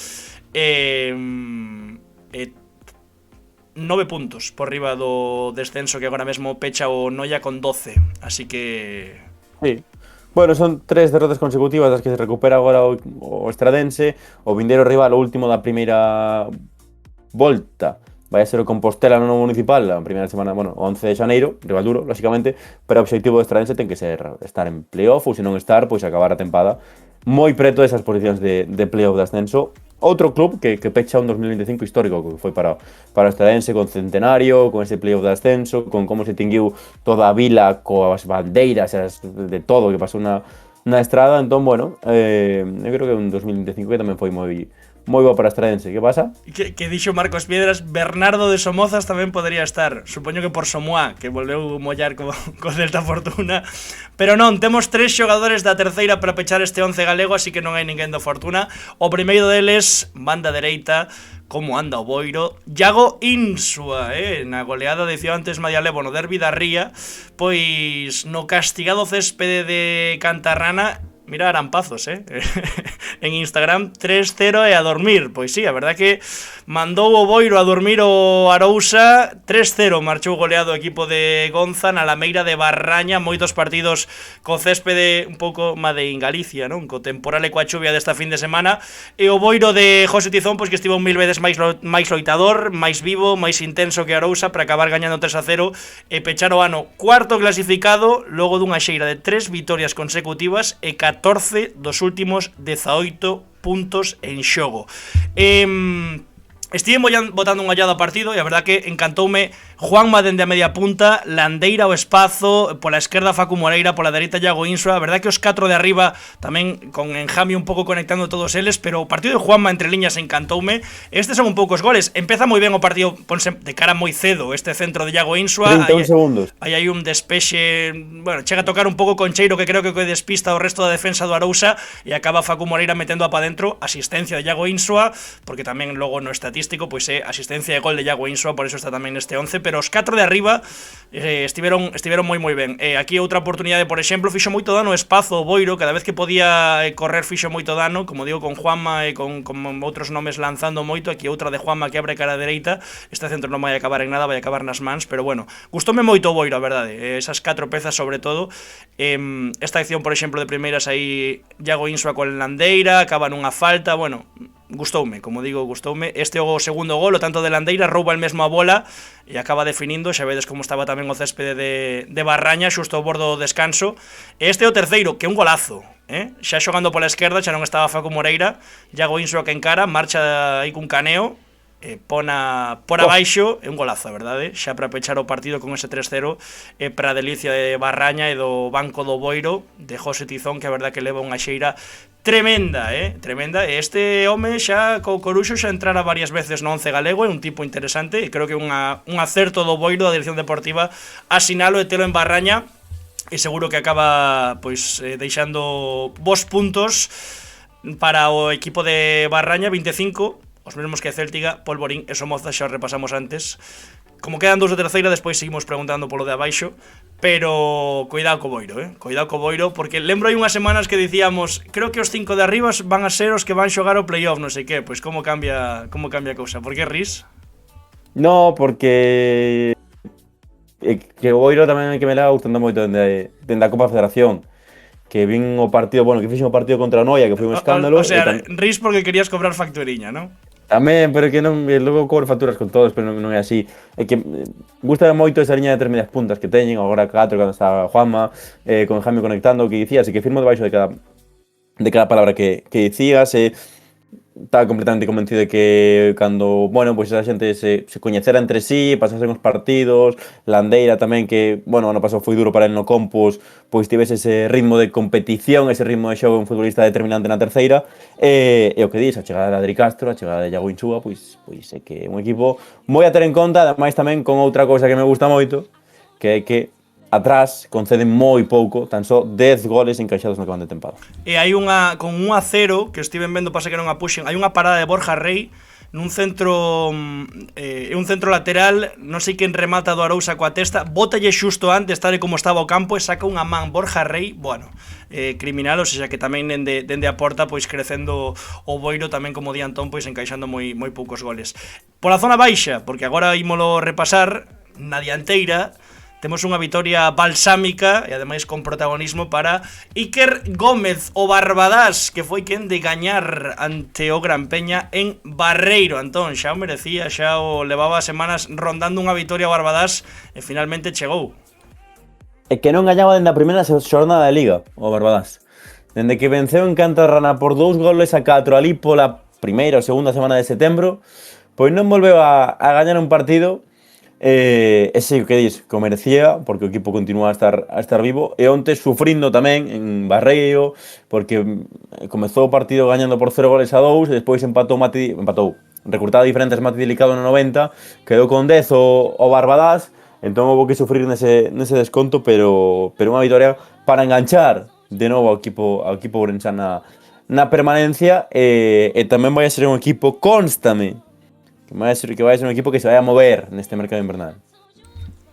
9 puntos por riba do descenso que agora mesmo pecha o Noia con 12, así que... Sí. Bueno, son 3 derrotas consecutivas das que se recupera agora o Estradense, o vindeiro rival, o último da primeira volta, vai a ser o Compostela no municipal, a primeira semana, bueno, o 11 de xaneiro, rival duro, lógicamente, pero o objetivo do Estradense ten que ser estar en playoff, ou se non estar, pois acabar a tempada moi preto desas posicións de playoff de ascenso. Outro club que pecha un 2025 histórico, que foi para o Estradense, con centenario, con ese playoff de ascenso, con como se tinguiu toda a vila, coas bandeiras, de todo que pasou na estrada. Entón, bueno, eu creo que un 2025 que tamén foi moi bo para Estradense. Que pasa? Que dixo Marcos Piedras, Bernardo de Somozas tamén podería estar. Supoño que por Somoa, que volveu mollar co Celta Fortuna. Pero non, temos 3 xogadores da terceira para pechar este 11 galego, así que non hai ninguén do Fortuna. O primeiro deles, banda dereita, como anda o Boiro, Iago Insua, na goleada, dicía antes Medialevo no derbi da Ría, pois no castigado céspede de Cantarrana. Mira Arampazos, en Instagram 3-0 e a dormir. Pois sí, a verdad que mandou o Boiro a dormir o Arousa. 3-0 marchou goleado o equipo de Gonza na Lameira de Barraña. Moitos partidos co céspede un pouco made en Galicia, non? Co temporal e coa chuvia desta fin de semana. E o Boiro de José Tizón, pois que estivo 1000 veces máis loitador, máis vivo, máis intenso que Arousa para acabar gañando 3-0 e pechar o ano cuarto clasificado logo dunha xeira de 3 vitorias consecutivas e 14 dos últimos 18 puntos en xogo. Estive botando unha ollada ao partido e a verdad que encantoume Juanma dende a media punta, Landeira ao espazo, pola esquerda Facu Moreira, pola dereita Iago Insua. A verdad que os 4 de arriba tamén con Enjami un pouco conectando todos eles, pero o partido de Juanma entre liñas encantoume. Estes son un poucos goles. Empeza moi ben o partido, ponse de cara moi cedo este centro de Iago Insua. 31 segundos. Aí hai un despexe, bueno, chega a tocar un pouco Concheiro, que creo que despista o resto da defensa do Arousa, e acaba Facu Moreira metendo a pa dentro, asistencia de Iago Insua, porque tamén logo no estatístico pois é asistencia de gol de Iago Insua, por eso está tamén neste 11, pero os 4 de arriba estiveron moi ben. Aquí outra oportunidade, por exemplo, fixo moito dano o espazo o Boiro, cada vez que podía correr fixo moito dano, como digo, con Juanma e con outros nomes lanzando moito. Aquí outra de Juanma que abre cara dereita, este centro non vai acabar en nada, vai acabar nas mans, pero bueno, gustoume moito o Boiro, a verdade, esas 4 pezas sobre todo. Esta acción, por exemplo, de primeiras aí Iago Insua con Landeira, acaba nunha falta, bueno, gustoume, como digo, gustoume. Este o segundo gol, o tanto de Landeira, rouba el mesmo a bola e acaba definindo. Xa vedes como estaba tamén o céspede de Barraña xusto ao bordo do descanso. Este o terceiro, que é un golazo, xa xogando pola esquerda, xa non estaba Facu Moreira, Iago Insua que encara, marcha aí cun caneo, pona por abaixo, é un golazo, a verdade, xa para pechar o partido con ese 3-0, para a delicia de Barraña e do banco do Boiro de José Tizón, que a verdade que leva unha xeira tremenda, tremenda. E este home xa co Coruxo xa entrara varias veces no 11 galego, é un tipo interesante, e creo que un acerto do Boiro da dirección deportiva asinalo e telo en Barraña, e seguro que acaba pois deixando bons puntos para o equipo de Barraña. 25, os mesmos que Céltiga, Polvorín e Somoza, xa os repasamos antes. Como quedan 2 de terceira, despois seguimos preguntando polo de abaixo, pero cuidado co Boiro, cuidado co Boiro, porque lembro hai unhas semanas que dicíamos, creo que os 5 de arriba van a ser os que van xogar o playoff, non sei que, pois como cambia a cousa. Por que ris? No, porque que o Boiro tamén que me leva gustando moito dende a Copa Federación, que vin o partido, bueno, que fixo o partido contra o Noia, que foi un escándalo. O sea, ris porque querías cobrar factoriña, non? Tamén, pero que non, logo cobro facturas con todos, pero non é así. É que gusta moito esa liña de 3 medias puntas que teñen, agora 4 cando está Juanma, con Jaime conectando, o que dicías, e que firmo debaixo de cada palabra que dicías. Estaba completamente convencido de que cando, bueno, pois esa xente se coñecera entre sí, pasasen os partidos, Landeira tamén, que, bueno, ano pasado foi duro para el no Compos, pois tivese ese ritmo de competición, ese ritmo de xogo, un futbolista determinante na terceira, e o que dis, a chegada de Adri Castro, a chegada de Iago Insua, pois é que é un equipo moi a ter en conta, ademais tamén con outra cousa que me gusta moito, que é que atrás conceden moi pouco, tan só 10 goles encaixados no que van de tempada. E hai unha, con 1-0, que estiven vendo, pasa que non a puxen, hai unha parada de Borja Rey nun centro, un centro lateral, non sei quen remata do Arousa coa testa, bótalle xusto antes, tal e como estaba o campo, e saca unha man Borja Rey, bueno, criminal, ou seja que tamén dende a porta, pois crecendo o Boiro, tamén como di Antón, pois encaixando moi poucos goles. Pola zona baixa, porque agora ímolo repasar, na dianteira, temos unha vitoria balsámica e ademais con protagonismo para Iker Gómez, o Barbadás, que foi quen de gañar ante o Gran Peña en Barreiro. Antón, xa o merecía, xa o levaba semanas rondando unha vitoria ao Barbadás e finalmente chegou. É que non gañaba dende a primeira xornada da Liga, o Barbadás. Dende que venceu en Cantarrana por 2 goles a 4 ali pola primeira ou segunda semana de setembro, pois non volveu a gañar un partido. Ese que dis, que o merecía, porque o equipo continúa a estar vivo, e onte sufrindo tamén en Barreiro, porque comezou o partido gañando por 0-2, e despois empatou, recurtado diferentes Mati Delicado no 90, quedou con 10 o Barbadás, entón houve que sufrir nese desconto, pero unha vitoria para enganchar de novo ao equipo ourensán na permanencia, e tamén vai a ser un equipo, constame, que vai a ser un equipo que se vai a mover neste mercado invernal.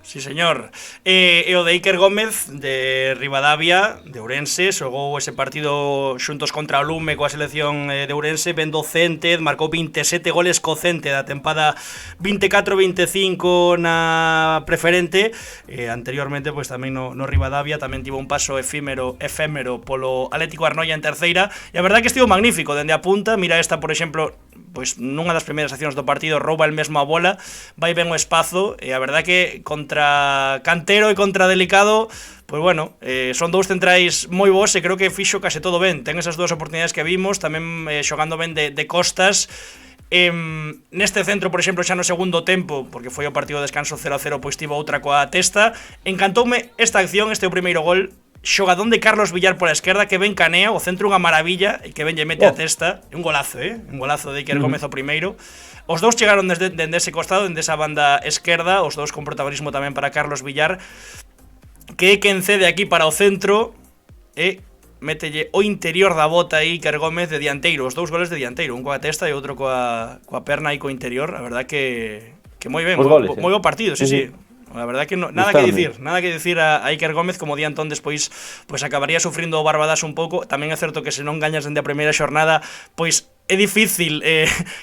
Sí, señor. E o de Iker Gómez, de Ribadavia, de Ourense, xogou ese partido xuntos contra o Lume coa selección de Ourense, ben docente, marcou 27 goles co Cente da tempada 24-25 na preferente. Anteriormente, pois tamén no Ribadavia, tamén tivo un paso efémero polo Atlético Arnoia en terceira, e a verdade que estivo magnífico dende a punta. Mira esta, por exemplo, pois nunha das primeiras accións do partido rouba el mesmo a bola, vai ben o espazo, e a verdade que contra Cantero e contra Delicado, pois bueno, son dous centrais moi bons, e creo que fixo case todo ben. Ten esas dúas oportunidades que vimos, tamén xogando ben de costas, Neste centro, por exemplo, xa no segundo tempo, porque foi o partido de descanso 0-0, pois tivo outra coa testa. Encantoume esta acción, este é o primeiro gol. Xogadón de Carlos Villar pola esquerda, que ven canea, o centro unha maravilla, e que ven lle mete a testa. Un golazo, un golazo de Iker Gómez o primeiro. Os dous chegaron dende ese costado, dende esa banda esquerda, os dous con protagonismo tamén para Carlos Villar, que é quen cede aquí para o centro, e mételle o interior da bota aí Iker Gómez de dianteiro, os dous goles de dianteiro, un coa testa e outro coa perna aí co interior. A verdad que moi ben, moi bo partido, sí. La verdad que nada que decir a Iker Gómez, como di Antón despois, pois acabaría sufrindo o Barbadas un pouco. Tamén é certo que se non gañas dende a primeira xornada, pois é difícil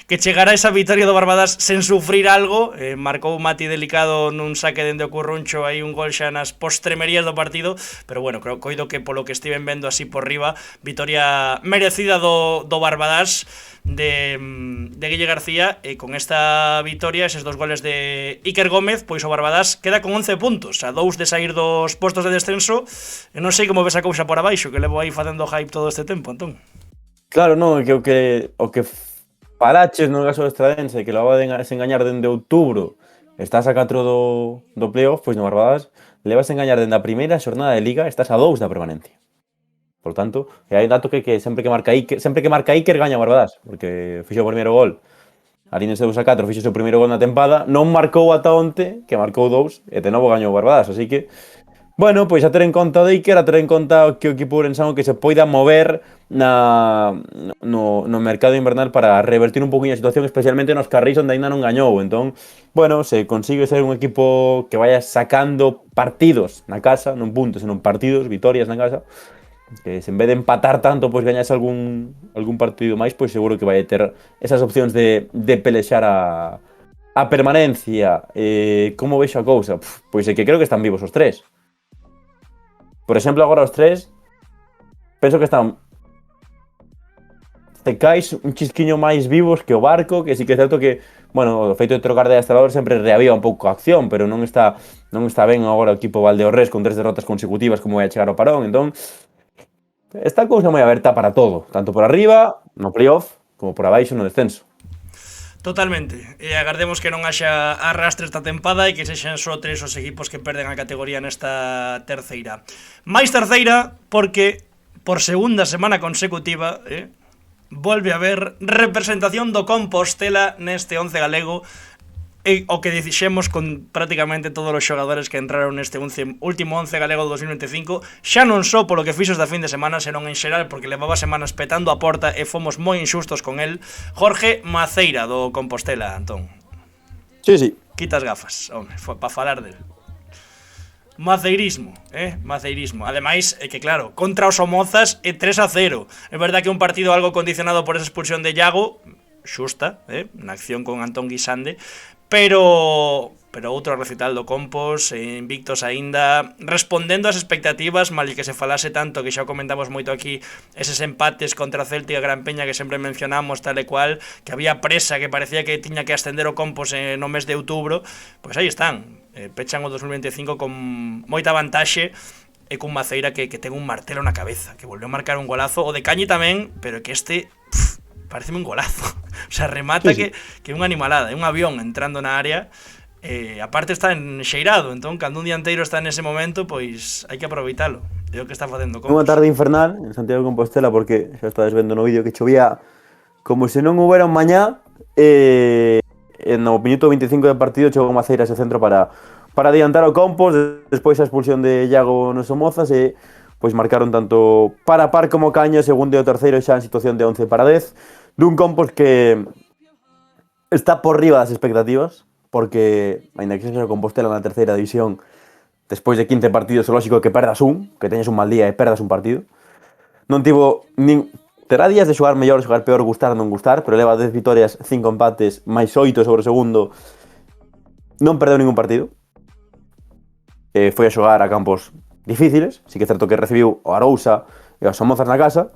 que chegara esa vitoria do Barbadas sen sufrir algo. Marcou Mati Delicado nun saque dende o Curruncho, aí un gol xa nas postremerías do partido, pero bueno, coido que polo que estiven vendo así por riba, vitoria merecida do Barbadas de Guille García, e con esta vitoria, eses dos goles de Iker Gómez, pois o Barbadas queda con 11 puntos, a 2 de sair dos postos de descenso. E non sei como ves a cousa por abaixo, que levo aí facendo hype todo este tempo, Antón. Claro, non, que o que paraches no caso do Estradense, que lo va a engañar dende outubro, estás a 4 do playoff, pois no Barbadas levas a engañar dende a primeira xornada de Liga, estás a 2 da permanencia. Por tanto, hai un dato que sempre que marca Iker gaña o Barbadas, porque fixo o primeiro gol ali nese 2-4, fixo o seu primeiro gol na tempada, non marcou ata onte, que marcou 2, e de novo gañou o Barbadas, así que bueno, pois a ter en conta de Iker, a ter en conta que o equipo ourensano que se poida mover no mercado invernal para revertir un poquinho a situación, especialmente nos carris onde aínda non gañou. Entón, bueno, se consigue ser un equipo que vaya sacando partidos na casa, non puntos, senón partidos, vitorias na casa, que se en vez de empatar tanto, pois gañase algún partido máis, pois seguro que vai ter esas opcións de pelexar a permanencia. Como vexo a cousa? Pois é que creo que están vivos os tres. Por exemplo, agora os tres penso que están cais un chisquiño máis vivos que o Barco, que sí que é certo que, bueno, o feito de trocar de adestrador sempre reaviva un pouco a acción, pero non está ben agora o equipo Valdeorrés con 3 derrotas consecutivas como vai a chegar ao parón. Entón, esta cousa moi aberta para todo, tanto por arriba, no playoff, como por abaixo no descenso. Totalmente, e agardemos que non haxa arrastre esta tempada e que sexan só 3 os equipos que perden a categoría nesta terceira. Mais terceira porque por segunda semana consecutiva volve a haber representación do Compostela neste 11 galego, e o que dixemos con prácticamente todos os xogadores que entraron neste último 11 galego do 2025, xa non só polo que fixo esta fin de semana, senón en xeral porque levaba semanas petando a porta e fomos moi inxustos con el. Jorge Maceira do Compostela, Antón. Sí. Quitas gafas, home, para falar del maceirismo, maceirismo. Ademais, é que claro, contra os Somozas é 3-0. É verdad que un partido algo condicionado por esa expulsión de Iago, xusta, na acción con Antón Guisande, pero outro recital do Compos, invictos aínda, respondendo ás expectativas, mal que se falase tanto, que xa o comentamos moito aquí, eses empates contra Celta e Gran Peña que sempre mencionamos, tal e cual, que había presa, que parecía que tiña que ascender o Compos no mes de outubro, pois aí están, pechan o 2025 con moita vantaxe, e cun Maceira que ten un martelo na cabeza, que volveu a marcar un golazo, o de Cañi tamén, pero que pareceme un golazo. O sea, remata sí. que é unha animalada, é un avión entrando na área. Aparte está enxeirado, entón cando un dianteiro está nese momento, pois hai que aproveitalo. É o que está facendo Compos. Unha tarde infernal en Santiago de Compostela, porque xa estades vendo no vídeo que chovía como se non houbera un mañá. No minuto 25 de partido chegou Maceira ese centro para adiantar o Compos, despois a expulsión de Iago nos Somozas, e pois marcaron tanto para par como Caño, segundo e o terceiro xa en situación de 11-10, dun Compos que está por riba das expectativas, porque, ainda que sexa Compostela na terceira división, despois de 15 partidos, é lógico que perdas que teñes un mal día e perdas un partido. Non tivo terá días de xogar mellor, xogar peor, gustar, non gustar, pero leva 10 vitorias, 5 empates, máis 8 sobre o segundo, non perdeu ningún partido. Foi a xogar a campos difíciles, sí que é certo que recibiu o Arousa e os Somozas na casa,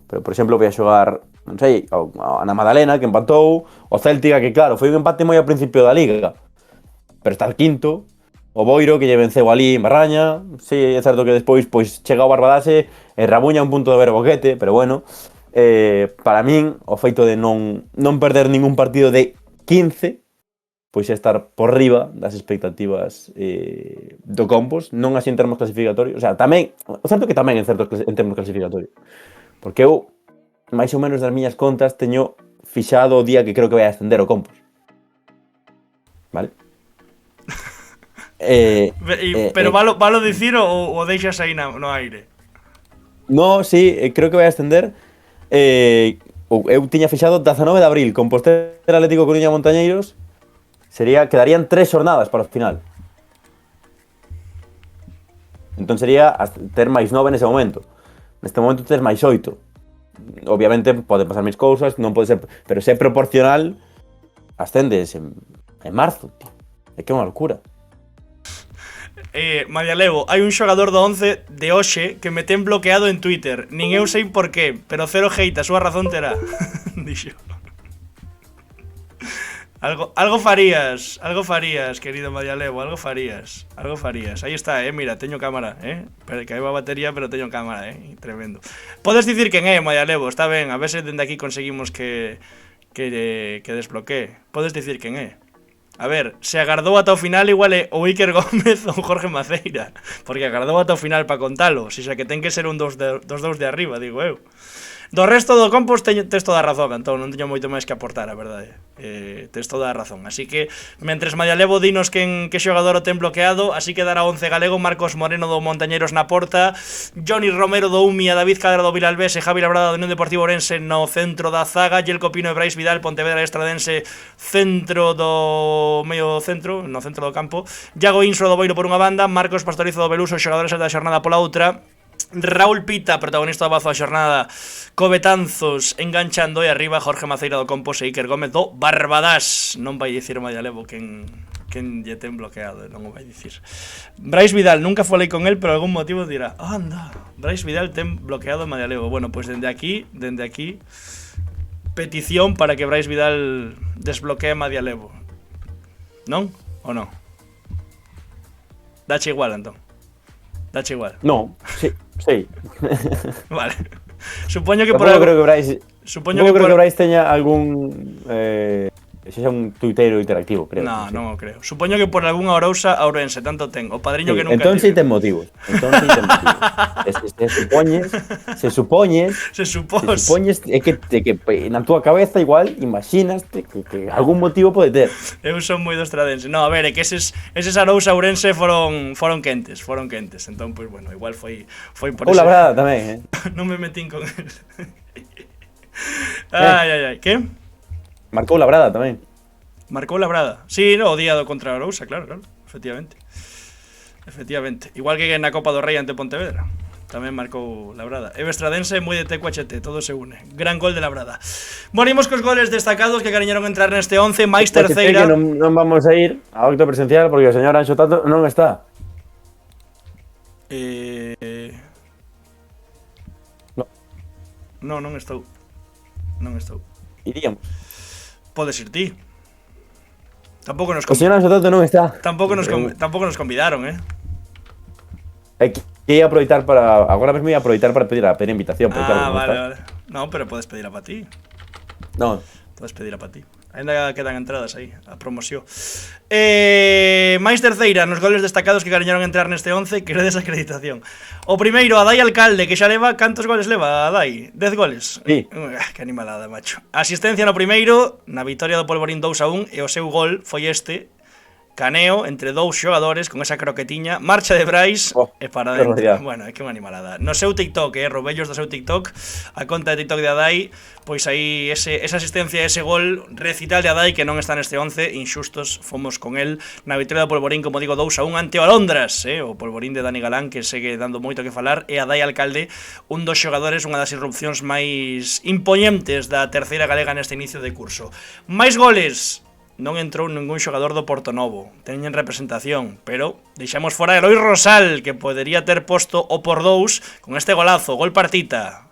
pero, por exemplo, foi a xogar, non sei, a na Madalena, que empatou, o Céltica, que claro, foi un empate moi ao principio da Liga, pero está al quinto, o Boiro, que lle venceu ali en Barraña, sí, é certo que despois pois chega o Barbadase e rabuña un punto de ver o Boquete, pero bueno, para min, o feito de non perder ningún partido de 15, pois é estar por riba das expectativas do Compos, non así en termos clasificatorios, o sea, tamén, o certo que tamén en termos clasificatorios, porque eu, máis ou menos das miñas contas, teño fixado o día que creo que vai a ascender o Compos. Vale? Pero valo dicir ou deixas aí no aire? No, sí, creo que vai a ascender. Eu tiña fixado 19 de abril, Compostela, Atlético Coruña, Montañeiros. Quedarían 3 jornadas para o final. Entón sería ter máis 9 nese momento. Neste momento ter máis 8. Obviamente pode pasar máis cousas, non pode ser, pero se é proporcional, ascendes en marzo, tío. É que é unha locura. Madialevo, hai un xogador do 11 de hoxe que me ten bloqueado en Twitter. Nin eu sei por qué, pero cero hate, a súa razón terá. Dixo. Algo farías, querido Madialevo, algo farías. Aí está, mira, teño cámara, pero que hai unha batería, pero teño cámara, tremendo. Podes dicir quen é, Madialevo, está ben, a ver se dende aquí conseguimos que desbloquee. Podes dicir quen é. A ver, se agardou ata o final igual é o Iker Gómez ou Jorge Maceira, porque agardou ata o final para contalo, si xa que ten que ser un dos dous de arriba, digo eu. Do resto do Compos tes toda a razón, Antón, non teño moito máis que aportar, a verdade. Tes toda a razón. Así que, mentres Madialevo dinos que xogador o ten bloqueado, así que dará 11 galego, Marcos Moreno do Montañeiros na porta, Johnny Romero do Umia, David Cadra do Vilalbés e Javi Labrada do Unión Deportivo Ourense no centro da zaga, Yelko Pino e Brais Vidal, Pontevedra Estradense, centro do medio centro, no centro do campo, Iago Insro do Boiro por unha banda, Marcos Pastorizo do Beluso, xogadores da xornada pola outra, Raúl Pita, protagonista do bazo da xornada, Cobetanzos enganchando e arriba Jorge Maceira do Compos e Iker Gómez do Barbadas. Non vai dicir Madialevo quen lle ten bloqueado, non o vai dicir. Brais Vidal, nunca falei con él, pero algún motivo dirá, anda, Brais Vidal ten bloqueado Madialevo. Bueno, pues dende aquí, petición para que Brais Vidal desbloquee Madialevo. Non? Ou non? Dache igual, Antón. Dache igual. No, sí. Vale. Supoño que creo que Brais, supoño que Brais teña algún xa un tuiteiro interactivo, creo. No, non o creo. Supoño que por algunha Ourousa Ourense, tanto ten. O padriño sí, que nunca entón si ten motivos. Se supoñes é que na túa cabeza igual imaginaste que algún motivo pode ter. Eu son moi do estradense. No, a ver, é que eses Arousa Ourense foron quentes. Entón, pois, bueno, igual foi por eso. Ou Labrada tamén, Non me metín con él. Ai, que? Marcou Labrada tamén. Marcou Labrada. Sí, no, o día do contra Arousa, claro, efectivamente. Igual que na Copa do Rei ante Pontevedra. Tamén marcou Labrada. E o estradense moi de TQHT, todo se une. Gran gol de Labrada. Bueno, imos cos goles destacados que cariñaron entrar neste 11, máis terceira. Que non vamos a ir ao acto presencial porque o señor Anxo Tato non está. No, non estou. Iríamos. Podes ir ti. Tampouco nos O señor Anxo Tato non está. Tampouco nos convidaron, Que ia aproveitar para... Agora mesmo ia aproveitar para pedir a invitación. Vale. No, pero podes pedir a pa ti. Non. Podes pedir a pa ti. Ainda quedan entradas aí, a promoción. Máis terceira, nos goles destacados que cariñaron entrar neste 11, que era desacreditación. O primeiro, Adai Alcalde, que xa leva, cantos goles leva Adai? 10 goles? Sí. Que animalada, macho. Asistencia no primeiro, na vitoria do Polvorín 2-1, e o seu gol foi este, caneo entre dous xogadores con esa croquetiña, marcha de Brais e para dentro. Bueno, é que unha animalada. No seu TikTok, Robellos do seu TikTok, a conta de TikTok de Adai, pois aí esa asistencia, ese gol recital de Adai que non está neste 11, inxustos fomos con el na vitória do Polvorín, como digo, 2-1 ante o Alondras, o Polvorín de Dani Galán que segue dando moito que falar, e Adai Alcalde, un dos xogadores, unha das irrupcións máis impoñentes da terceira galega neste inicio de curso. Máis goles. Non entrou ningún xogador do Portonovo, teñen representación, pero deixamos fora Eloi Rosal, que podería ter posto o por 2 con este golazo, gol partita.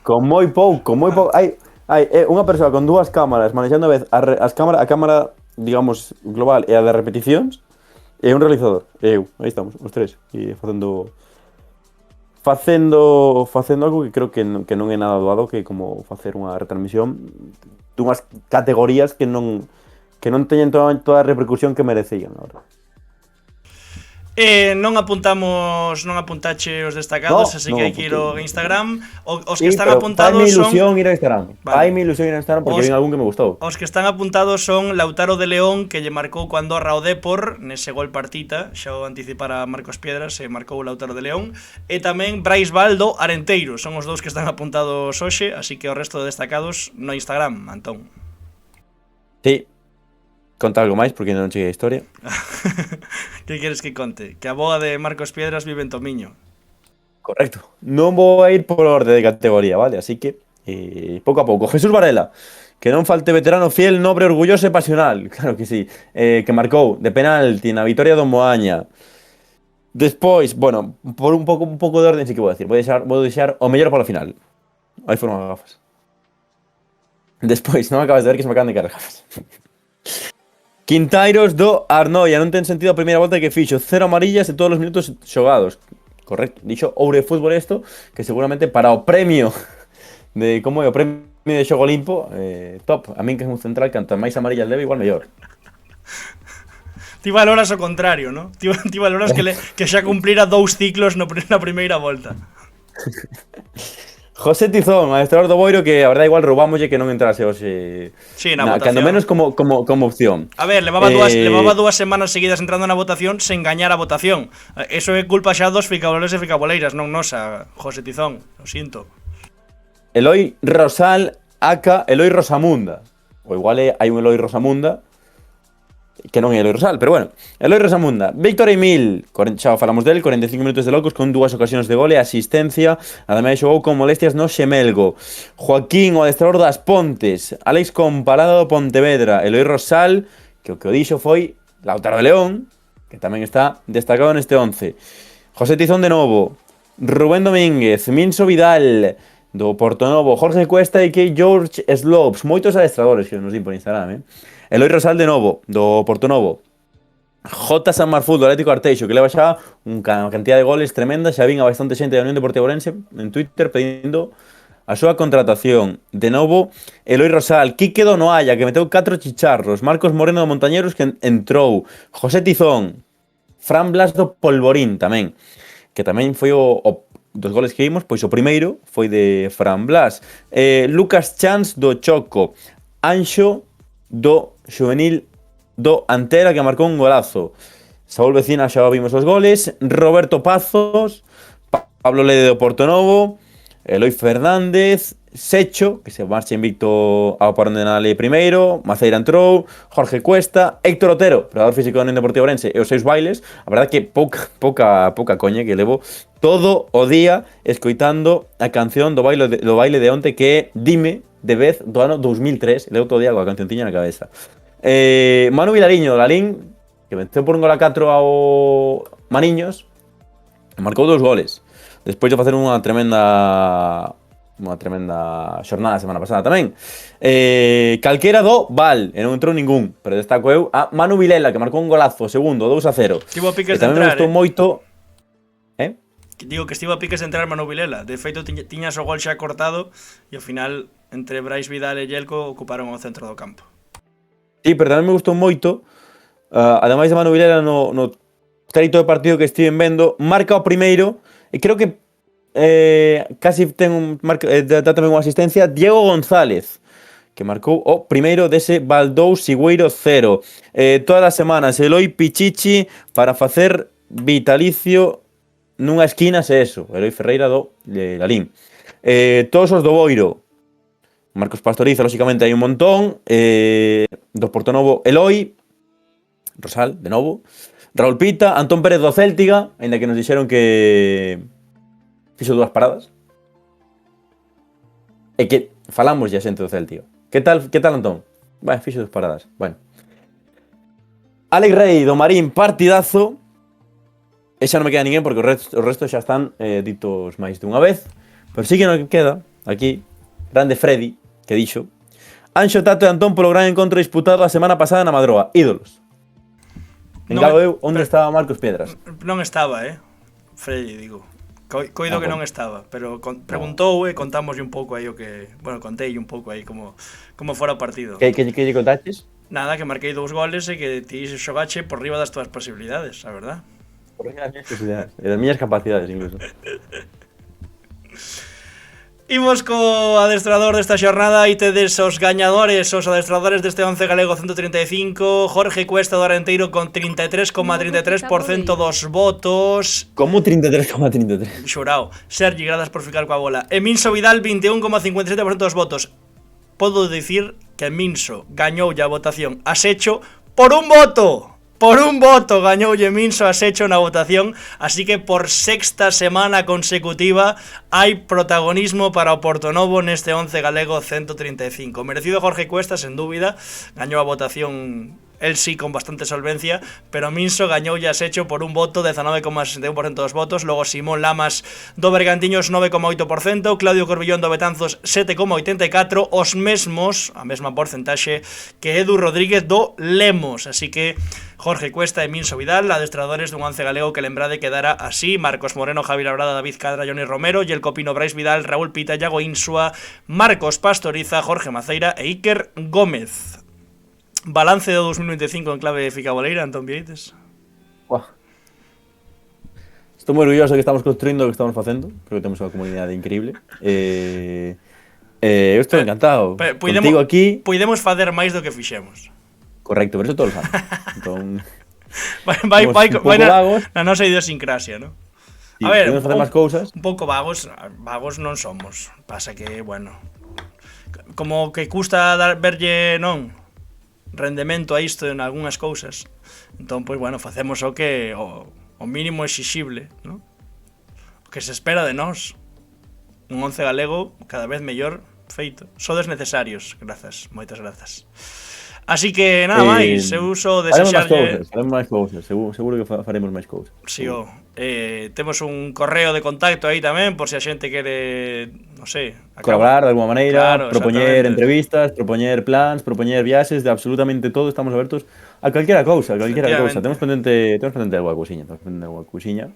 Con moi pouco. Hai unha persoa con dúas cámaras manexando a vez a cámara, digamos, global e a de repeticións, e un realizador, e eu. Aí estamos, os tres. E facendo algo que creo que non é nada doado, que como facer unha retransmisión dunhas categorías que non teñen toda a repercusión que merecían, a verdade. Non apuntache os destacados, así que hai que ir ao Instagram. Os que están apuntados faime son... ilusión ir ao Instagram. Vale. Faime ilusión ir ao Instagram porque vin algún que me gustou. Os que están apuntados son Lautaro de León, que lle marcou co Andorra o Depor nese gol partita, xa o anticipara Marcos Piedras, e marcou o Lautaro de León, e tamén Brais Baldo Arenteiro, son os dous que están apuntados hoxe, así que o resto de destacados no Instagram, Antón. Sí. Conta algo máis porque non cheguei a historia. Que queres que conte? Que a boa de Marcos Piedras vive en Tomiño. Correcto. Non vou a ir por orde de categoría, vale? Así que, pouco a pouco. Jesús Varela, que non falte veterano fiel, nobre, orgulloso e pasional. Claro que sí. Que marcou de penalti na vitoria do Moaña. Despois, bueno, por un pouco de orden sí que vou decir. Vou deixar o mellor para o final. Aí foron as gafas. Despois, non acabas de ver que se me acaban de caer as gafas. Quintairos do Arnoia, non ten sentido a primeira volta que fixo 0 amarillas e todos os minutos xogados. Correcto, dixo Oure Fútbol isto, que seguramente para o premio de como é o premio de xogo limpo, top. A min que é un central, canto máis amarillas leve, igual mellor. Ti valoras o contrario, ¿no? Ti valoras que xa cumplira 2 ciclos na primeira volta. José Tizón, adestrador do Boiro, que a verdade igual roubámoslle que non entrase hoxe. Sí, na votación. Cando menos como opción. A ver, levaba 2 semanas seguidas entrando na votación sen gañar a votación. Eso é culpa xa dos ficaboleiros e ficaboleiras, non nosa, José Tizón, lo sinto. Eloi Rosal, aka Eloi Rosamunda. O igual hai un Eloi Rosamunda que non é Eloi Rosal, pero bueno. Eloi Rosamunda, Víctor Emil, xa falamos del, 45 minutos de locos con 2 ocasións de gol e asistencia. Ademais xogou con molestias no xemelgo. Joaquín, o adestrador das Pontes. Alex Comparado do Pontevedra. Eloi Rosal, que o dixo foi Lautaro de León, que tamén está destacado neste 11. José Tizón de novo. Rubén Domínguez, Minso Vidal do Portonovo, Jorge Cuesta e que George Slopes. Moitos adestradores que nos din por Instagram, Eloi Rosal de novo, do Portonovo. J. San Marful, do Atlético Arteixo, que leva xa unha cantidad de goles tremenda. Xa vin a bastante xente da Unión Deportiva Ourense en Twitter pedindo a súa contratación. De novo, Eloi Rosal. Quique do Noalla, que meteu 4 chicharros. Marcos Moreno do Montañeros, que entrou. José Tizón. Fran Blas do Polvorín, tamén. Que tamén foi dos goles que vimos, pois o primeiro foi de Fran Blas. Lucas Chans do Choco. Anxo do Xuvenil do Antera, que marcou un golazo. Saúl Vecina, xa vimos os goles. Roberto Pazos, Pablo Lede do Portonovo, Eloi Fernández, Secho, que se marcha invicto ao Parondenale primeiro, Maceira entrou, Jorge Cuesta, Héctor Otero, preparador físico da Unión Deportiva Ourense, e os 6 bailes. A verdade que pouca coña, que levo todo o día escoitando a canción do baile de onte, que é Dime, de vez do ano 2003, leo todo o día coa cancionciña na cabeza. Manu Vilariño, Lalín, que venceu por un gol a 4 ao Maniños, marcou 2 goles. Despois de facer unha tremenda xornada a semana pasada tamén. Calquera do Val, e non entrou ningún, pero destaco eu a Manu Vilela, que marcou un golazo, segundo, 2-0. Estivo a piques de tamén entrar, me gustou moito. Digo que estivo a piques de entrar Manu Vilela. De feito, tiñas o gol xa cortado e ao final, entre Brais Vidal e Yelko, ocuparon o centro do campo. Sí, pero tamén me gustou moito. Ademais de Manu Vilela, no treito de partido que estiven vendo, marca o primeiro, e creo que casi dá tamén unha asistencia, Diego González, que marcou o primeiro dese Valdou Sigüeiro 0. Todas as semanas, Eloi Pichichi para facer vitalicio nunha esquina, se eso. Eloi Ferreira do Lalín. Todos os do Boiro. Marcos Pastoriza, lóxicamente, hai un montón. Do Portonovo, Eloi Rosal, de novo. Raúl Pita, Antón Pérez do Céltiga, ainda que nos dixeron que fixo 2 paradas. E que falamos ya xente do Céltiga. Que tal, Antón? Fixo 2 paradas. Bueno. Alex Rey do Marín, partidazo. E xa non me queda ninguén porque o resto xa están ditos máis dunha vez. Pero sí que non queda aquí, grande Freddy, que dixo: Anxo, Tato e Antón polo gran encontro disputado a semana pasada na Madroa. Ídolos. Engado eu, onde estaba Marcos Piedras? Non estaba, Freddy, digo. Coido que non estaba, pero preguntou e contámoslle un pouco aí o que... Bueno, conteille un pouco aí como fora o partido. Que lle contaches? Nada, que marquei 2 goles e que ti xogache por riba das túas posibilidades, a verdad. Por riba das miñas posibilidades. E das miñas capacidades, incluso. Imos co adestrador desta xornada e tedes os gañadores, os adestradores deste 11 galego 135, Jorge Cuesta do Arenteiro con 33,33% dos votos. Como 33,33? Xurao. Sergi, grazas por ficar coa bola. E Minso Vidal 21,57% dos votos. Podo dicir que Minso gañoulle a votación a Secho por un voto. Por un voto gañoulle Minso a Secho na votación, así que por sexta semana consecutiva hai protagonismo para o Portonovo neste 11 galego 135. Merecido Jorge Cuesta, sen dúbida, gañou a votación el sí con bastante solvencia, pero Minso gañoulle a Secho por un voto, 19,61% dos votos, logo Simón Lamas do Bergantiños 9,8%, Claudio Corbillón do Betanzos 7,84%, os mesmos, a mesma porcentaxe que Edu Rodríguez do Lemos, así que Jorge Cuesta e Minso Vidal, adestradores dun 11 galego que lembrade quedara así: Marcos Moreno, Javi Labrada, David Cadra, Johnny Romero, Yelko Pino, Brais Vidal, Raúl Pita, Iago Insua, Marcos Pastoriza, Jorge Maceira e Iker Gómez. Balance do 2025 en clave de Fica Boleira, Antón Vieites. Estou moi orgulloso que estamos construindo o que estamos facendo. Creo que temos unha comunidade increíble. Eu estou encantado. Contigo aquí. Podemos facer máis do que fixemos. Correcto, pero eso todos os anos. Entón, vai na nosa idiosincrasia, ¿no? Sí, a ver, podemos facer máis cousas. Un pouco vagos non somos. Pasa que, bueno, como que custa verlle, non, rendemento a isto en algunhas cousas. Entón, pois, bueno, facemos o que o mínimo exixible, ¿no? O que se espera de nós. Un 11 galego cada vez mellor feito. Sodes necesarios, grazas, moitas grazas. Así que nada máis, eu uso desexarlle... Faremos máis cousas, seguro que faremos máis cousas. Si, temos un correo de contacto aí tamén, por se a xente quere, non sei... Colaborar de alguma maneira, claro, propoñer entrevistas, propoñer plans, propoñer viaxes, de absolutamente todo, estamos abertos a calquera cousa, Temos pendente algo a cousiña,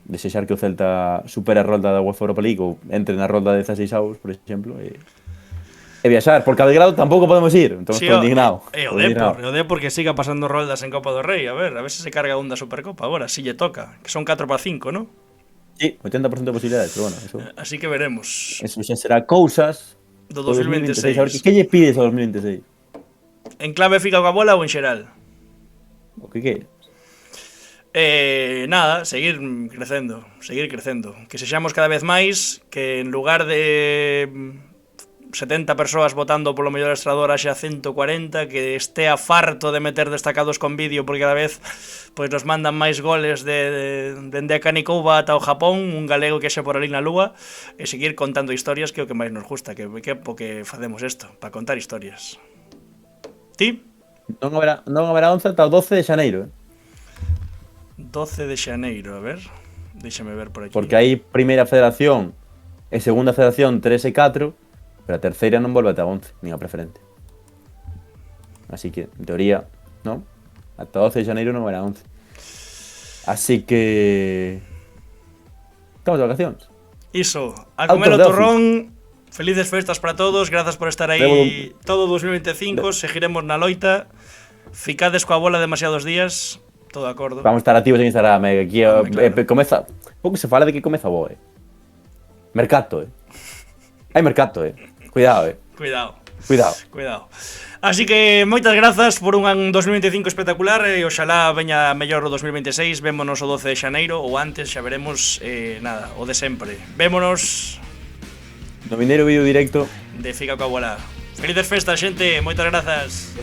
desexar que o Celta supere a rolda da UEFA Europa League ou entre na rolda de 16 avos, por exemplo, e viaxar, porque a Belgrado tampouco podemos ir, entón estou indignado. O Depor que siga pasando roldas en Copa do Rei, a ver se carga un da Supercopa agora, si lle toca, que son 4 para 5, ¿no? Sí, 80% de posibilidades, pero bueno, eso... Así que veremos. Eso xa será cousas do 2026. A ver, que lle pides ao 2026? En clave Fica coa bola ou en xeral? O que queres? Nada, seguir crecendo, que sexamos cada vez máis, que en lugar de 70 persoas votando polo mellor adestrador haxa 140, que estea farto de meter destacados con vídeo porque cada vez pois nos mandan máis goles dende a Canicouba ata o Japón, un galego que xa por ali na lúa, e seguir contando historias que é o que máis nos gusta, que porque facemos isto, para contar historias. Ti? Non haberá 11 ata o 12 de xaneiro, 12 de xaneiro, a ver, déxame ver por aquí. Porque hai primeira federación e segunda federación 3 e 4, pero a terceira non volve ata 11, nin a preferente. Así que, en teoría, non? Ata 12 de xaneiro non haberá 11. Así que... estamos de vacacións. Iso, a comer o turrón. Felices festas para todos, grazas por estar aí todo 2025, seguiremos na loita. Ficades coa bola demasiados días, todo de acordo. Vamos a estar activos en Instagram, aquí comeza... Pouco se fala de que comeza bo, Mercato, Hai mercato, Cuidado, Cuidado. Así que moitas grazas por un 2025 espectacular e oxalá veña mellor o 2026. Vémonos o 12 de xaneiro ou antes, xa veremos, nada, o de sempre. Vémonos no vindeiro vídeo directo de Fica coa bola. Felices festas, xente, moitas grazas.